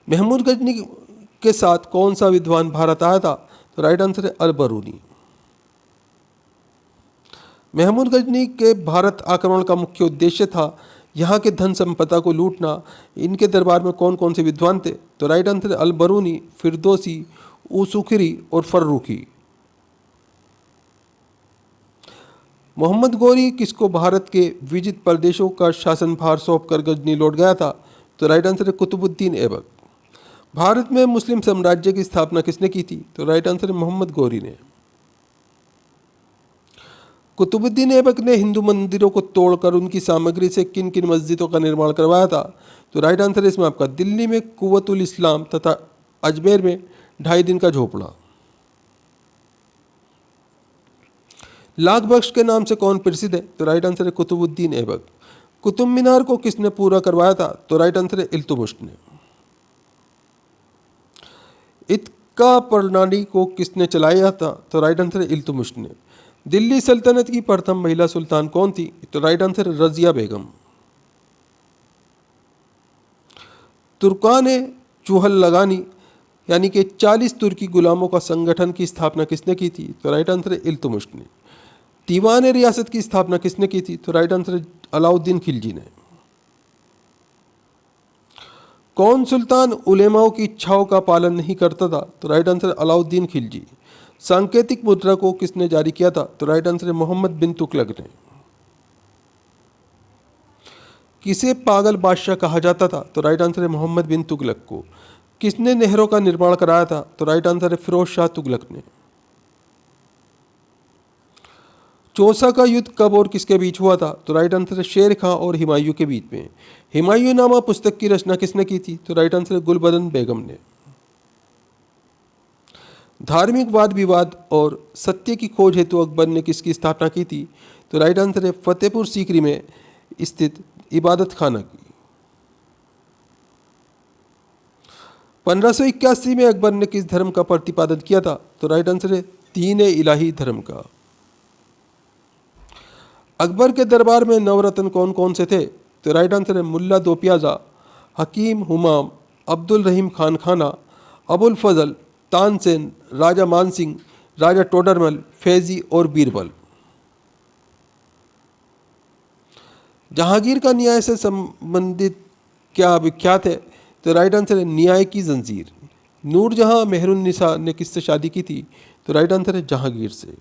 महमूद गजनी के साथ कौन सा विद्वान भारत आया था? तो राइट आंसर है अल बरूनी। महमूद गजनी के भारत आक्रमण का मुख्य उद्देश्य था यहाँ के धन संपदा को लूटना। इनके दरबार में कौन कौन से विद्वान थे? तो राइट आंसर अल बरूनी, फिरदौसी, उसूखरी और फर्रुखी। मोहम्मद गौरी किसको भारत के विजित प्रदेशों का शासनभार सौंपकर गजनी लौट गया था? तो राइट आंसर है कुतुबुद्दीन ऐबक। भारत में मुस्लिम साम्राज्य की स्थापना किसने की थी? तो राइट आंसर है मोहम्मद गौरी ने। कुतुबुद्दीन ऐबक ने हिंदू मंदिरों को तोड़कर उनकी सामग्री से किन किन मस्जिदों का निर्माण करवाया था? तो राइट आंसर है इसमें आपका दिल्ली में कुव्वतुल इस्लाम तथा अजमेर में 2.5 दिन का झोपड़ा। लाख बख्श के नाम से कौन प्रसिद्ध है? तो राइट आंसर है कुतुबुद्दीन ऐबक। कुतुब मीनार को किसने पूरा करवाया था? तो राइट आंसर है इल्तुतमिश ने। इत्का प्रणाली को किसने चलाया था? तो राइट आंसर है इल्तुतमिश ने। दिल्ली सल्तनत की प्रथम महिला सुल्तान कौन थी? तो राइट आंसर है रजिया बेगम। तुर्कान चूहल लगानी यानी कि 40 तुर्की गुलामों का संगठन की स्थापना किसने की थी? तो राइट आंसर है इल्तुतमिश ने। दीवान रियासत की स्थापना किसने की थी? तो राइट आंसर है अलाउद्दीन खिलजी ने। कौन सुल्तान उलेमाओं की इच्छाओं का पालन नहीं करता था? तो राइट आंसर अलाउद्दीन खिलजी। सांकेतिक मुद्रा को किसने जारी किया था? तो राइट आंसर है मोहम्मद बिन तुगलक ने। किसे पागल बादशाह कहा जाता था? तो राइट आंसर है मोहम्मद बिन तुगलक को। किसने नहरों का निर्माण कराया था? तो राइट आंसर है फिरोज शाह तुगलक ने। चौसा का युद्ध कब और किसके बीच हुआ था? तो राइट आंसर है शेर खां और हुमायूं के बीच में। हुमायूं नामा पुस्तक की रचना किसने की थी? तो राइट आंसर है गुलबदन बेगम ने। धार्मिक वाद विवाद और सत्य की खोज हेतु अकबर ने किसकी स्थापना की थी? तो राइट आंसर है फतेहपुर सीकरी में स्थित इबादत खाना की। 1581 में अकबर ने किस धर्म का प्रतिपादन किया था? तो राइट आंसर है दीन इलाही धर्म का। अकबर के दरबार में नवरत्न कौन कौन से थे? तो राइट आंसर है मुल्ला दो प्याजा, हकीम हुमाम, अब्दुल रहीम खान खाना, अबुल फजल, तानसेन, राजा मानसिंह, राजा टोडरमल, फैजी और बीरबल। जहांगीर का न्याय से संबंधित क्या विख्यात है? तो राइट आंसर है न्याय की जंजीर। नूरजहां मेहरुन्निसा ने किससे शादी की थी? तो राइट आंसर है जहांगीर से।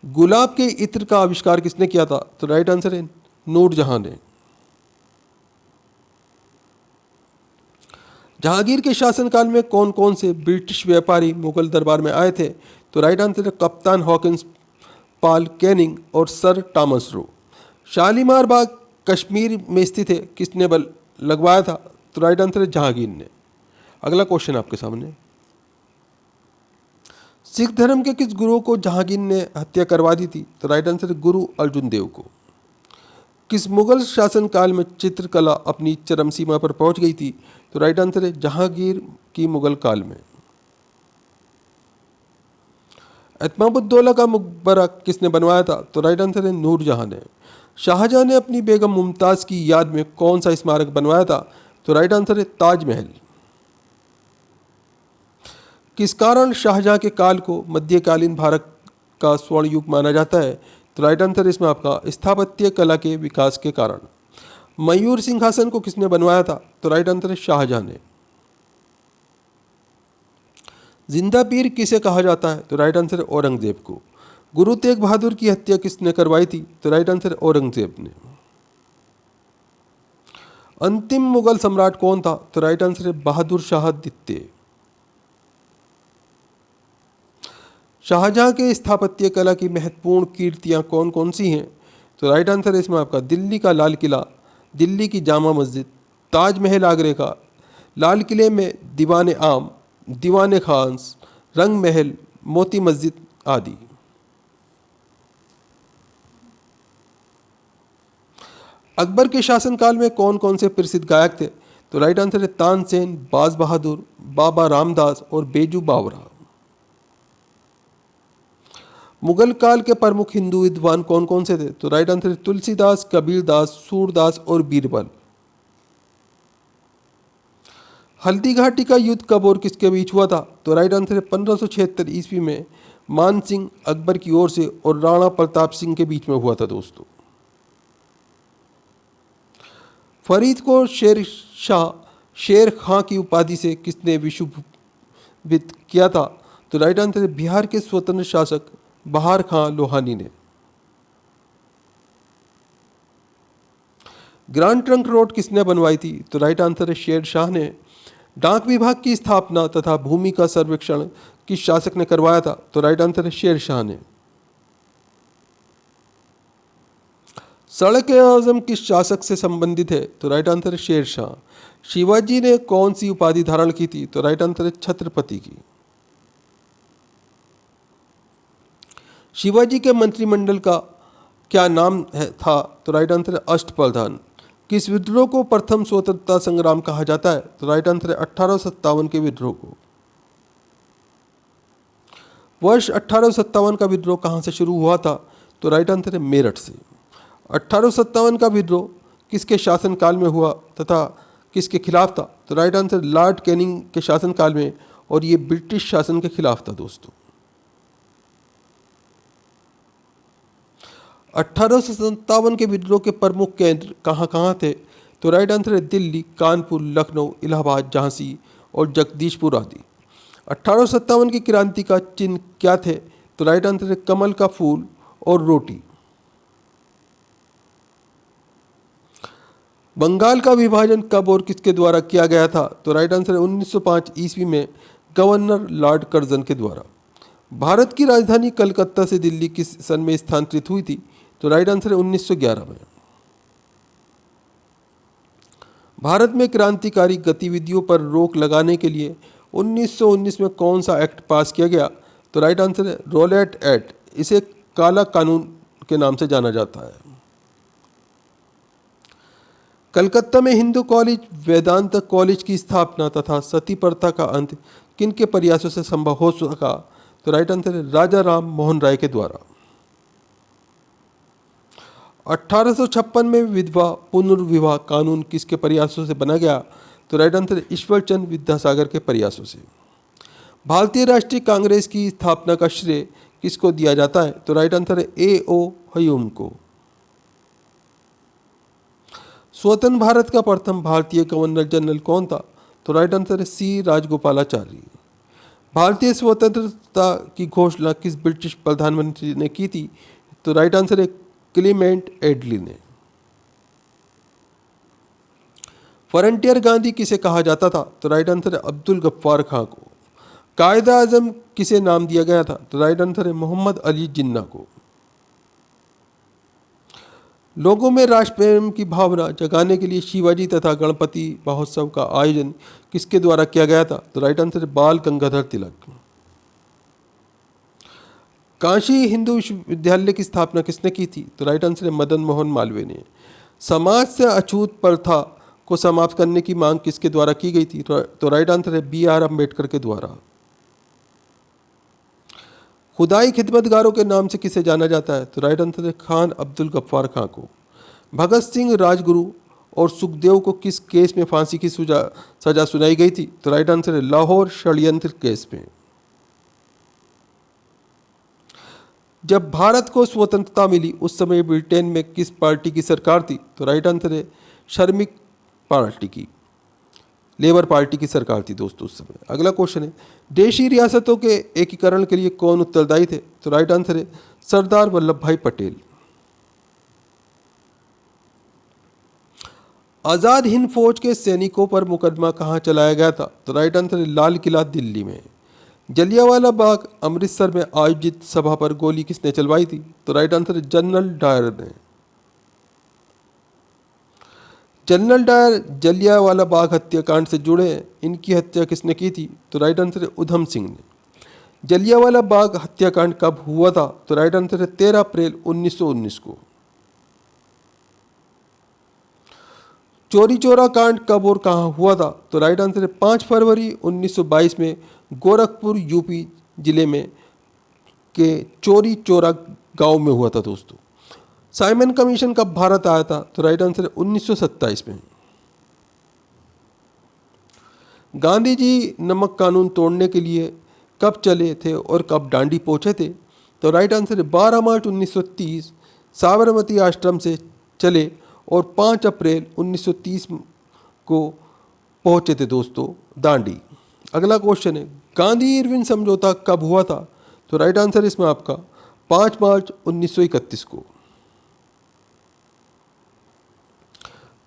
गुलाब के इत्र का आविष्कार किसने किया था? तो राइट आंसर है नूरजहां ने। जहांगीर के शासनकाल में कौन कौन से ब्रिटिश व्यापारी मुगल दरबार में आए थे? तो राइट आंसर है कप्तान हॉकिंस, पॉल कैनिंग और सर टॉमस रो। शालीमार बाग कश्मीर में स्थित है, किसने बल लगवाया था? तो राइट आंसर है जहांगीर ने। अगला क्वेश्चन आपके सामने, सिख धर्म के किस गुरु को जहांगीर ने हत्या करवा दी थी? तो राइट आंसर है गुरु अर्जुन देव को। किस मुगल शासनकाल में चित्रकला अपनी चरम सीमा पर पहुंच गई थी? तो राइट आंसर है जहांगीर की मुगल काल में। एतमामुद्दौला का मकबरा किसने बनवाया था? तो राइट आंसर है नूरजहां ने। शाहजहां ने अपनी बेगम मुमताज़ की याद में कौन सा स्मारक बनवाया था? तो राइट आंसर है ताजमहल। किस कारण शाहजहां के काल को मध्यकालीन भारत का स्वर्ण युग माना जाता है? तो राइट आंसर इसमें आपका स्थापत्य कला के विकास के कारण। मयूर सिंहासन को किसने बनवाया था? तो राइट आंसर है शाहजहां ने। जिंदा पीर किसे कहा जाता है? तो राइट आंसर है औरंगजेब को। गुरु तेग बहादुर की हत्या किसने करवाई थी? तो राइट आंसर है औरंगजेब ने। अंतिम मुगल सम्राट कौन था? तो राइट आंसर है बहादुर शाह द्वितीय। शाहजहां के स्थापत्य कला की महत्वपूर्ण कीर्तियां कौन कौन सी हैं? तो राइट आंसर है इसमें आपका दिल्ली का लाल किला, दिल्ली की जामा मस्जिद, ताजमहल आगरे का, लाल किले में दीवान आम, दीवान खास, रंग महल, मोती मस्जिद आदि। अकबर के शासनकाल में कौन कौन से प्रसिद्ध गायक थे? तो राइट आंसर है तानसेन, बाज बहादुर, बाबा रामदास और बेजू बावरा। मुगल काल के प्रमुख हिंदू विद्वान कौन कौन से थे? तो राइट आंसर है तुलसीदास, कबीरदास, सूरदास और बीरबल। हल्दी घाटी का युद्ध कब और किसके बीच हुआ था? तो राइट आंसर है 1576 ईस्वी में मान सिंह अकबर की ओर से और राणा प्रताप सिंह के बीच में हुआ था दोस्तों। फरीद को शेर खां की उपाधि से किसने विशुभित किया था? तो राइट आंसर है बिहार के स्वतंत्र शासक बहार खां लोहानी ने। ग्रांड ट्रंक रोड किसने बनवाई थी? तो राइट आंसर है शेर शाह ने। डाक विभाग की स्थापना तथा भूमि का सर्वेक्षण किस शासक ने करवाया था? तो राइट आंसर है शेर शाह ने। सड़क आजम किस शासक से संबंधित है? तो राइट आंसर है शेर शाह। शिवाजी ने कौन सी उपाधि धारण की थी? तो राइट आंसर है छत्रपति की। शिवाजी के मंत्रिमंडल का क्या नाम था? तो राइट आंसर है अष्टप्रधान। किस विद्रोह को प्रथम स्वतंत्रता संग्राम कहा जाता है? तो राइट आंसर है 1857 के विद्रोह को। वर्ष 1857 का विद्रोह कहां से शुरू हुआ था? तो राइट आंसर है मेरठ से। 1857 का विद्रोह किसके शासनकाल में हुआ तथा किसके खिलाफ था? तो राइट आंसर लॉर्ड कैनिंग के शासनकाल में, और ये ब्रिटिश शासन के खिलाफ था दोस्तों। 1857 के विद्रोह के प्रमुख केंद्र कहाँ कहाँ थे? तो राइट आंसर है दिल्ली, कानपुर, लखनऊ, इलाहाबाद, झांसी और जगदीशपुर आदि। 1857 की क्रांति का चिन्ह क्या थे? तो राइट आंसर है कमल का फूल और रोटी। बंगाल का विभाजन कब और किसके द्वारा किया गया था? तो राइट आंसर है 1905 ईस्वी में गवर्नर लॉर्ड कर्जन के द्वारा। भारत की राजधानी कलकत्ता से दिल्ली किस सन में स्थानांतरित हुई थी? तो राइट आंसर है 1911 में। भारत में क्रांतिकारी गतिविधियों पर रोक लगाने के लिए 1919 में कौन सा एक्ट पास किया गया? तो राइट आंसर है रॉलेट एक्ट। इसे काला कानून के नाम से जाना जाता है। कलकत्ता में हिंदू कॉलेज, वेदांत कॉलेज की स्थापना तथा सती प्रथा का अंत किन के प्रयासों से संभव हो सका? तो राइट आंसर है राजा राम मोहन राय के द्वारा। 1856 में विधवा पुनर्विवाह कानून किसके प्रयासों से बना गया? तो राइट आंसर है ईश्वरचंद विद्यासागर के प्रयासों से। भारतीय राष्ट्रीय कांग्रेस की स्थापना का श्रेय किसको दिया जाता है? तो राइट आंसर है A.O. ह्यूम को। स्वतंत्र भारत का प्रथम भारतीय गवर्नर जनरल कौन था? तो राइट आंसर है C. राजगोपालाचारी। भारतीय स्वतंत्रता की घोषणा किस ब्रिटिश प्रधानमंत्री ने की थी? तो राइट आंसर है क्लीमेंट एडली ने। फ्रंटियर गांधी किसे कहा जाता था? तो राइट आंसर है अब्दुल गफ्फार खां को। कायदा आजम किसे नाम दिया गया था? तो राइट आंसर है मोहम्मद अली जिन्ना को। लोगों में राष्ट्र प्रेम की भावना जगाने के लिए शिवाजी तथा गणपति महोत्सव का आयोजन किसके द्वारा किया गया था? तो राइट आंसर है बाल गंगाधर तिलक। काशी हिंदू विश्वविद्यालय की स्थापना किसने की थी? तो राइट आंसर है मदन मोहन मालवीय ने। समाज से अछूत प्रथा को समाप्त करने की मांग किसके द्वारा की गई थी? तो राइट आंसर है B.R. अम्बेडकर के द्वारा। खुदाई खिदमतगारों के नाम से किसे जाना जाता है? तो राइट आंसर है खान अब्दुल गफ्फार खां को। भगत सिंह, राजगुरु और सुखदेव को किस केस में फांसी की सजा सुनाई गई थी? तो राइट आंसर है लाहौर षड्यंत्र केस में। जब भारत को स्वतंत्रता मिली उस समय ब्रिटेन में किस पार्टी की सरकार थी? तो राइट आंसर है श्रमिक पार्टी की, लेबर पार्टी की सरकार थी दोस्तों उस समय। अगला क्वेश्चन है देशी रियासतों के एकीकरण के लिए कौन उत्तरदायी थे? तो राइट आंसर है सरदार वल्लभ भाई पटेल। आजाद हिंद फौज के सैनिकों पर मुकदमा कहाँ चलाया गया था? तो राइट आंसर है लाल किला दिल्ली में। जलियांवाला बाग अमृतसर में आयोजित सभा पर गोली किसने चलवाई थी? तो राइट आंसर है जनरल डायर ने। जनरल डायर जलियांवाला बाग हत्याकांड से जुड़े हैं, इनकी हत्या किसने की थी? तो राइट आंसर है उधम सिंह ने। जलियांवाला बाग हत्याकांड कब हुआ था? तो राइट आंसर है 13 अप्रैल 1919 को। चोरी चोरा कांड कब और कहाँ हुआ था? तो राइट आंसर है 5 फरवरी 1922 में गोरखपुर यूपी जिले में के चोरी चोरा गांव में हुआ था दोस्तों। साइमन कमीशन कब भारत आया था? तो राइट आंसर है 1927 में। गांधी जी नमक कानून तोड़ने के लिए कब चले थे और कब डांडी पहुंचे थे? तो राइट आंसर है 12 मार्च 1930 साबरमती आश्रम से चले और 5 अप्रैल 1930 को पहुंचे थे दोस्तों दांडी। अगला क्वेश्चन है गांधी इरविन समझौता कब हुआ था? तो राइट आंसर इसमें आपका 5 मार्च 1931 को।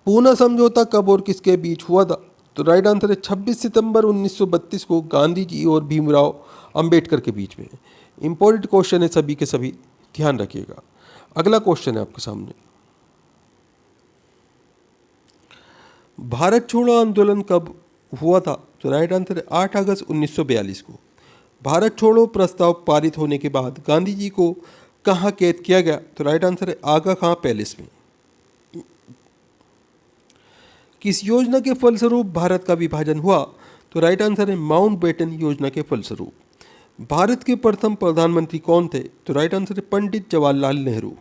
पूना समझौता कब और किसके बीच हुआ था? तो राइट आंसर है 26 सितंबर 1932 को गांधी जी और भीमराव अंबेडकर के बीच में। इंपॉर्टेंट क्वेश्चन है सभी के सभी, ध्यान रखिएगा। अगला क्वेश्चन है आपके सामने, भारत छोड़ो आंदोलन कब हुआ था? तो राइट आंसर है 8 अगस्त 1942 को। भारत छोड़ो प्रस्ताव पारित होने के बाद गांधी जी को कहाँ कैद किया गया? तो राइट आंसर है आगा खां पैलेस में। किस योजना के फलस्वरूप भारत का विभाजन हुआ? तो राइट आंसर है माउंटबेटन योजना के फलस्वरूप। भारत के प्रथम प्रधानमंत्री कौन थे? तो राइट आंसर है पंडित जवाहरलाल नेहरू।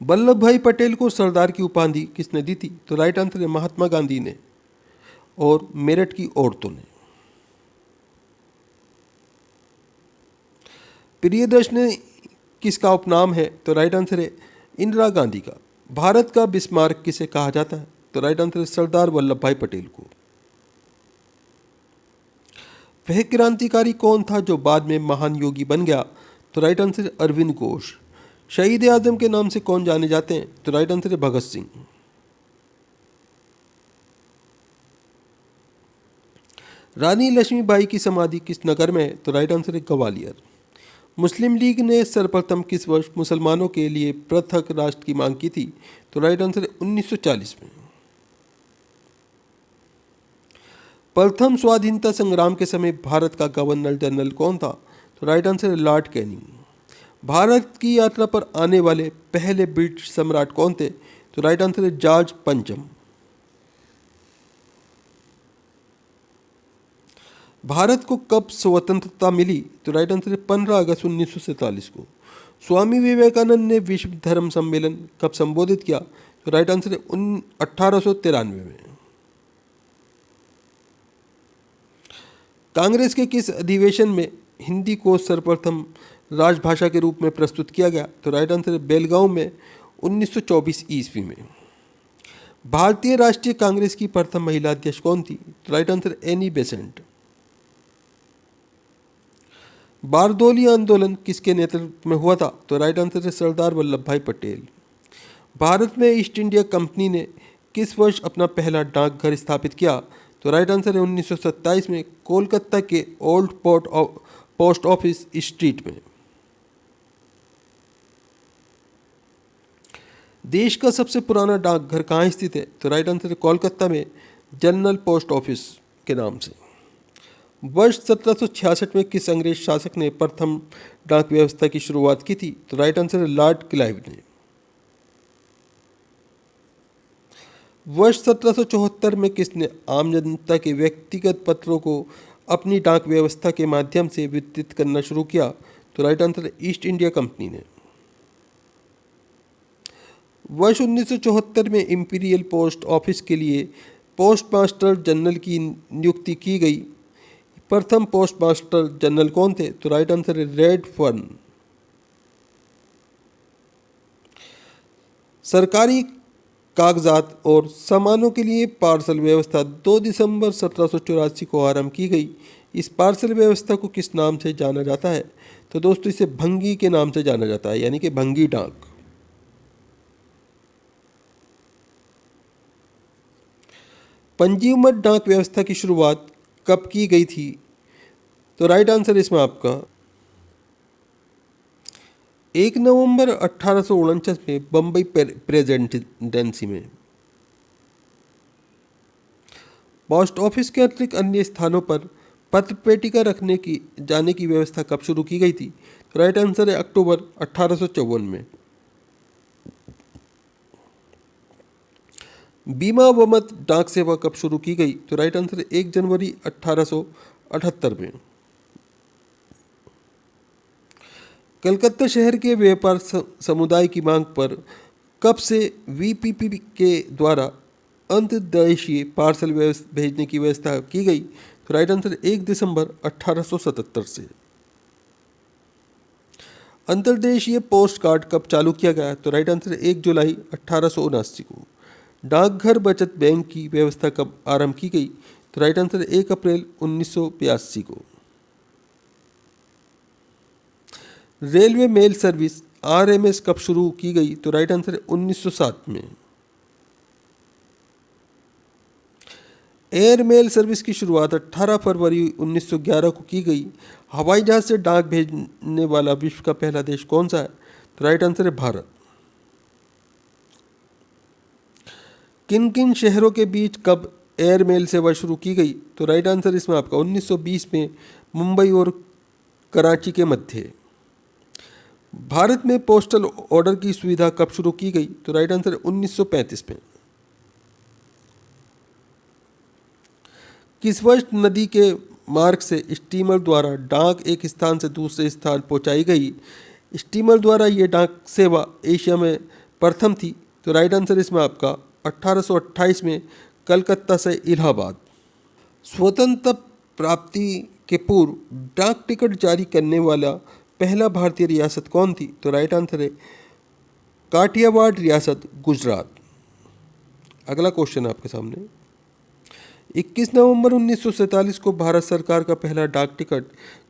वल्लभ भाई पटेल को सरदार की उपाधि किसने दी थी? तो राइट आंसर है महात्मा गांधी ने और मेरठ की औरतों ने। प्रियदर्शनी किसका उपनाम है? तो राइट आंसर है इंदिरा गांधी का। भारत का बिस्मार्क किसे कहा जाता है? तो राइट आंसर है सरदार वल्लभ भाई पटेल को। वह क्रांतिकारी कौन था जो बाद में महान योगी बन गया? तो राइट आंसर है अरविंद घोष। शहीद आजम के नाम से कौन जाने जाते हैं? तो राइट आंसर है भगत सिंह। रानी लक्ष्मीबाई की समाधि किस नगर में है? तो राइट आंसर है ग्वालियर। मुस्लिम लीग ने सर्वप्रथम किस वर्ष मुसलमानों के लिए पृथक राष्ट्र की मांग की थी? तो राइट आंसर है 1940 में। प्रथम स्वाधीनता संग्राम के समय भारत का गवर्नर जनरल कौन था? तो राइट आंसर है लॉर्ड कैनिंग। भारत की यात्रा पर आने वाले पहले ब्रिटिश सम्राट कौन थे? तो राइट आंसर है जॉर्ज पंचम। भारत को कब स्वतंत्रता मिली? तो राइट आंसर है 15 अगस्त 1947 को। स्वामी विवेकानंद ने विश्व धर्म सम्मेलन कब संबोधित किया? तो राइट आंसर है 1893 में। कांग्रेस के किस अधिवेशन में हिंदी को सर्वप्रथम राजभाषा के रूप में प्रस्तुत किया गया? तो राइट आंसर है बेलगांव में 1924 ईस्वी में। भारतीय राष्ट्रीय कांग्रेस की प्रथम महिला अध्यक्ष कौन थी? तो right answer Annie Besant. Bardoli आंदोलन किसके नेतृत्व में हुआ था? तो राइट आंसर है सरदार वल्लभ भाई पटेल। भारत में ईस्ट इंडिया कंपनी ने किस वर्ष अपना पहला डाकघर स्थापित किया? तो राइट आंसर है 1927 में कोलकाता के ओल्ड पोस्ट ऑफिस स्ट्रीट में। देश का सबसे पुराना डाकघर कहाँ स्थित है? तो राइट आंसर है कोलकाता में जनरल पोस्ट ऑफिस के नाम से। वर्ष 1766 में किस अंग्रेज शासक ने प्रथम डाक व्यवस्था की शुरुआत की थी? तो राइट आंसर है लॉर्ड क्लाइव ने। वर्ष 1774 में किसने आम जनता के व्यक्तिगत पत्रों को अपनी डाक व्यवस्था के माध्यम से वितरित करना शुरू किया? तो राइट आंसर है ईस्ट इंडिया कंपनी ने। वर्ष 1974 में इंपीरियल पोस्ट ऑफिस के लिए पोस्ट मास्टर जनरल की नियुक्ति की गई। प्रथम पोस्ट मास्टर जनरल कौन थे? तो राइट आंसर है रेडफर्न। सरकारी कागजात और सामानों के लिए पार्सल व्यवस्था 2 दिसंबर 1784 को आरंभ की गई। इस पार्सल व्यवस्था को किस नाम से जाना जाता है? तो दोस्तों इसे भंगी के नाम से जाना जाता है, यानी कि भंगी डाक। पंजीबद्ध डाक व्यवस्था की शुरुआत कब की गई थी? तो राइट आंसर इसमें आपका 1 नवंबर 1849 में बम्बई प्रेसिडेंसी में। पोस्ट ऑफिस के अतिरिक्त अन्य स्थानों पर पत्र पेटिका रखने की जाने की व्यवस्था कब शुरू की गई थी? तो राइट आंसर है अक्टूबर 1854 में। बीमा वमत डाक सेवा कब शुरू की गई? तो राइट आंसर है 1 जनवरी 1878 में। कलकत्ता शहर के व्यापार समुदाय की मांग पर कब से वीपीपी के द्वारा अंतर्देशीय पार्सल भेजने की व्यवस्था की गई? तो तो राइट आंसर 1 दिसंबर 1877 से। अंतर्देशीय पोस्ट कार्ड कब चालू किया गया? तो राइट आंसर 1 जुलाई 1879 को। डाकघर बचत बैंक की व्यवस्था कब आरंभ की गई? तो राइट आंसर 1 अप्रैल 1982 को। रेलवे मेल सर्विस आरएमएस कब शुरू की गई? तो राइट आंसर 1907 में। एयर मेल सर्विस की शुरुआत 18 फरवरी 1911 को की गई। हवाई जहाज से डाक भेजने वाला विश्व का पहला देश कौन सा है? तो राइट आंसर है भारत। किन किन शहरों के बीच कब एयर मेल सेवा शुरू की गई? तो राइट आंसर इसमें आपका 1920 में मुंबई और कराची के मध्य। भारत में पोस्टल ऑर्डर की सुविधा कब शुरू की गई? तो राइट आंसर 1935 में। किस वर्ष नदी के मार्ग से स्टीमर द्वारा डाक एक स्थान से दूसरे स्थान पहुंचाई गई? स्टीमर द्वारा ये डाक सेवा एशिया में प्रथम थी। तो राइट आंसर इसमें आपका 1828 में कलकत्ता से इलाहाबाद। स्वतंत्रता प्राप्ति के पूर्व डाक टिकट जारी करने वाला पहला भारतीय रियासत कौन थी? तो राइट आंसर है काठियावाड़ रियासत, गुजरात। अगला क्वेश्चन आपके सामने। 21 नवंबर 1947 को भारत सरकार का पहला डाक टिकट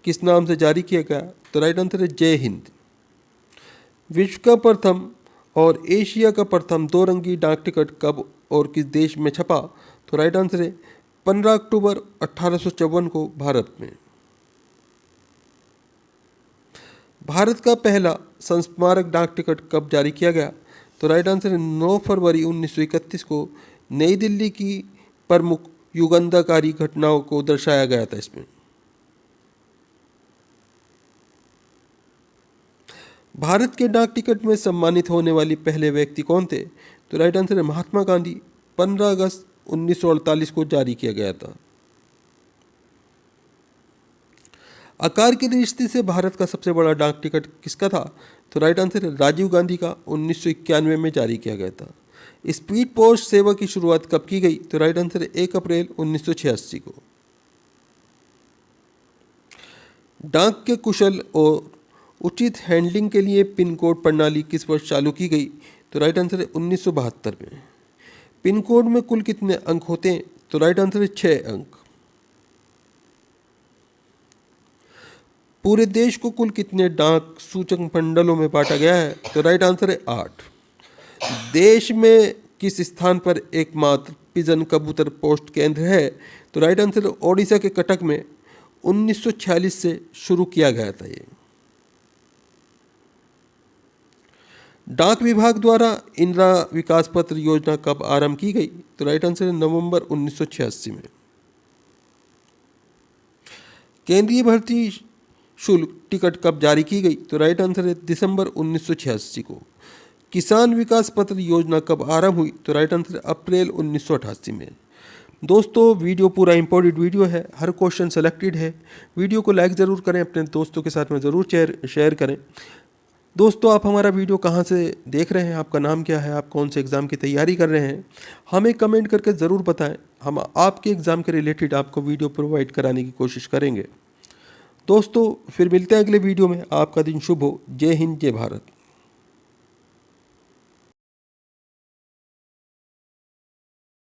किस नाम से जारी किया गया? तो राइट आंसर है जय हिंद। विश्व का प्रथम और एशिया का प्रथम 2 रंगी डाक टिकट कब और किस देश में छपा? तो राइट आंसर है 15 अक्टूबर 1854 को भारत में। भारत का पहला संस्मारक डाक टिकट कब जारी किया गया? तो राइट आंसर है 9 फरवरी 1931 को। नई दिल्ली की प्रमुख युगांतरकारी घटनाओं को दर्शाया गया था इसमें। भारत के डाक टिकट में सम्मानित होने वाली पहले व्यक्ति कौन थे? तो राइट आंसर है महात्मा गांधी। 15 अगस्त 1948 को जारी किया गया था। आकार की दृष्टि से भारत का सबसे बड़ा डाक टिकट किसका था? तो राइट आंसर है राजीव गांधी का। 1991 में जारी किया गया था। स्पीड पोस्ट सेवा की शुरुआत कब की गई? तो राइट आंसर है 1 अप्रैल 1986 को। डाक के कुशल और उचित हैंडलिंग के लिए पिन कोड प्रणाली किस वर्ष चालू की गई? तो राइट आंसर है 1972 में। पिन कोड में कुल कितने अंक होते हैं? तो राइट आंसर है 6 अंक। पूरे देश को कुल कितने डाक सूचक मंडलों में बांटा गया है? तो राइट आंसर है 8। देश में किस स्थान पर एकमात्र पिजन कबूतर पोस्ट केंद्र है? तो राइट आंसर ओडिशा के कटक में 1946 से शुरू किया गया था ये। डाक विभाग द्वारा इंदिरा विकास पत्र योजना कब आरंभ की गई? तो राइट आंसर है नवंबर 1986 में। केंद्रीय भर्ती शुल्क टिकट कब जारी की गई? तो राइट आंसर है दिसंबर 1986 को। किसान विकास पत्र योजना कब आरंभ हुई? तो राइट आंसर अप्रैल 1988 में। दोस्तों वीडियो पूरा इंपॉर्टेंट वीडियो है, हर क्वेश्चन सेलेक्टेड है। वीडियो को लाइक ज़रूर करें, अपने दोस्तों के साथ में ज़रूर शेयर करें। दोस्तों आप हमारा वीडियो कहाँ से देख रहे हैं, आपका नाम क्या है, आप कौन से एग्ज़ाम की तैयारी कर रहे हैं, हमें कमेंट करके ज़रूर बताएं। हम आपके एग्ज़ाम के रिलेटेड आपको वीडियो प्रोवाइड कराने की कोशिश करेंगे। दोस्तों फिर मिलते हैं अगले वीडियो में। आपका दिन शुभ हो। जय हिंद, जय भारत।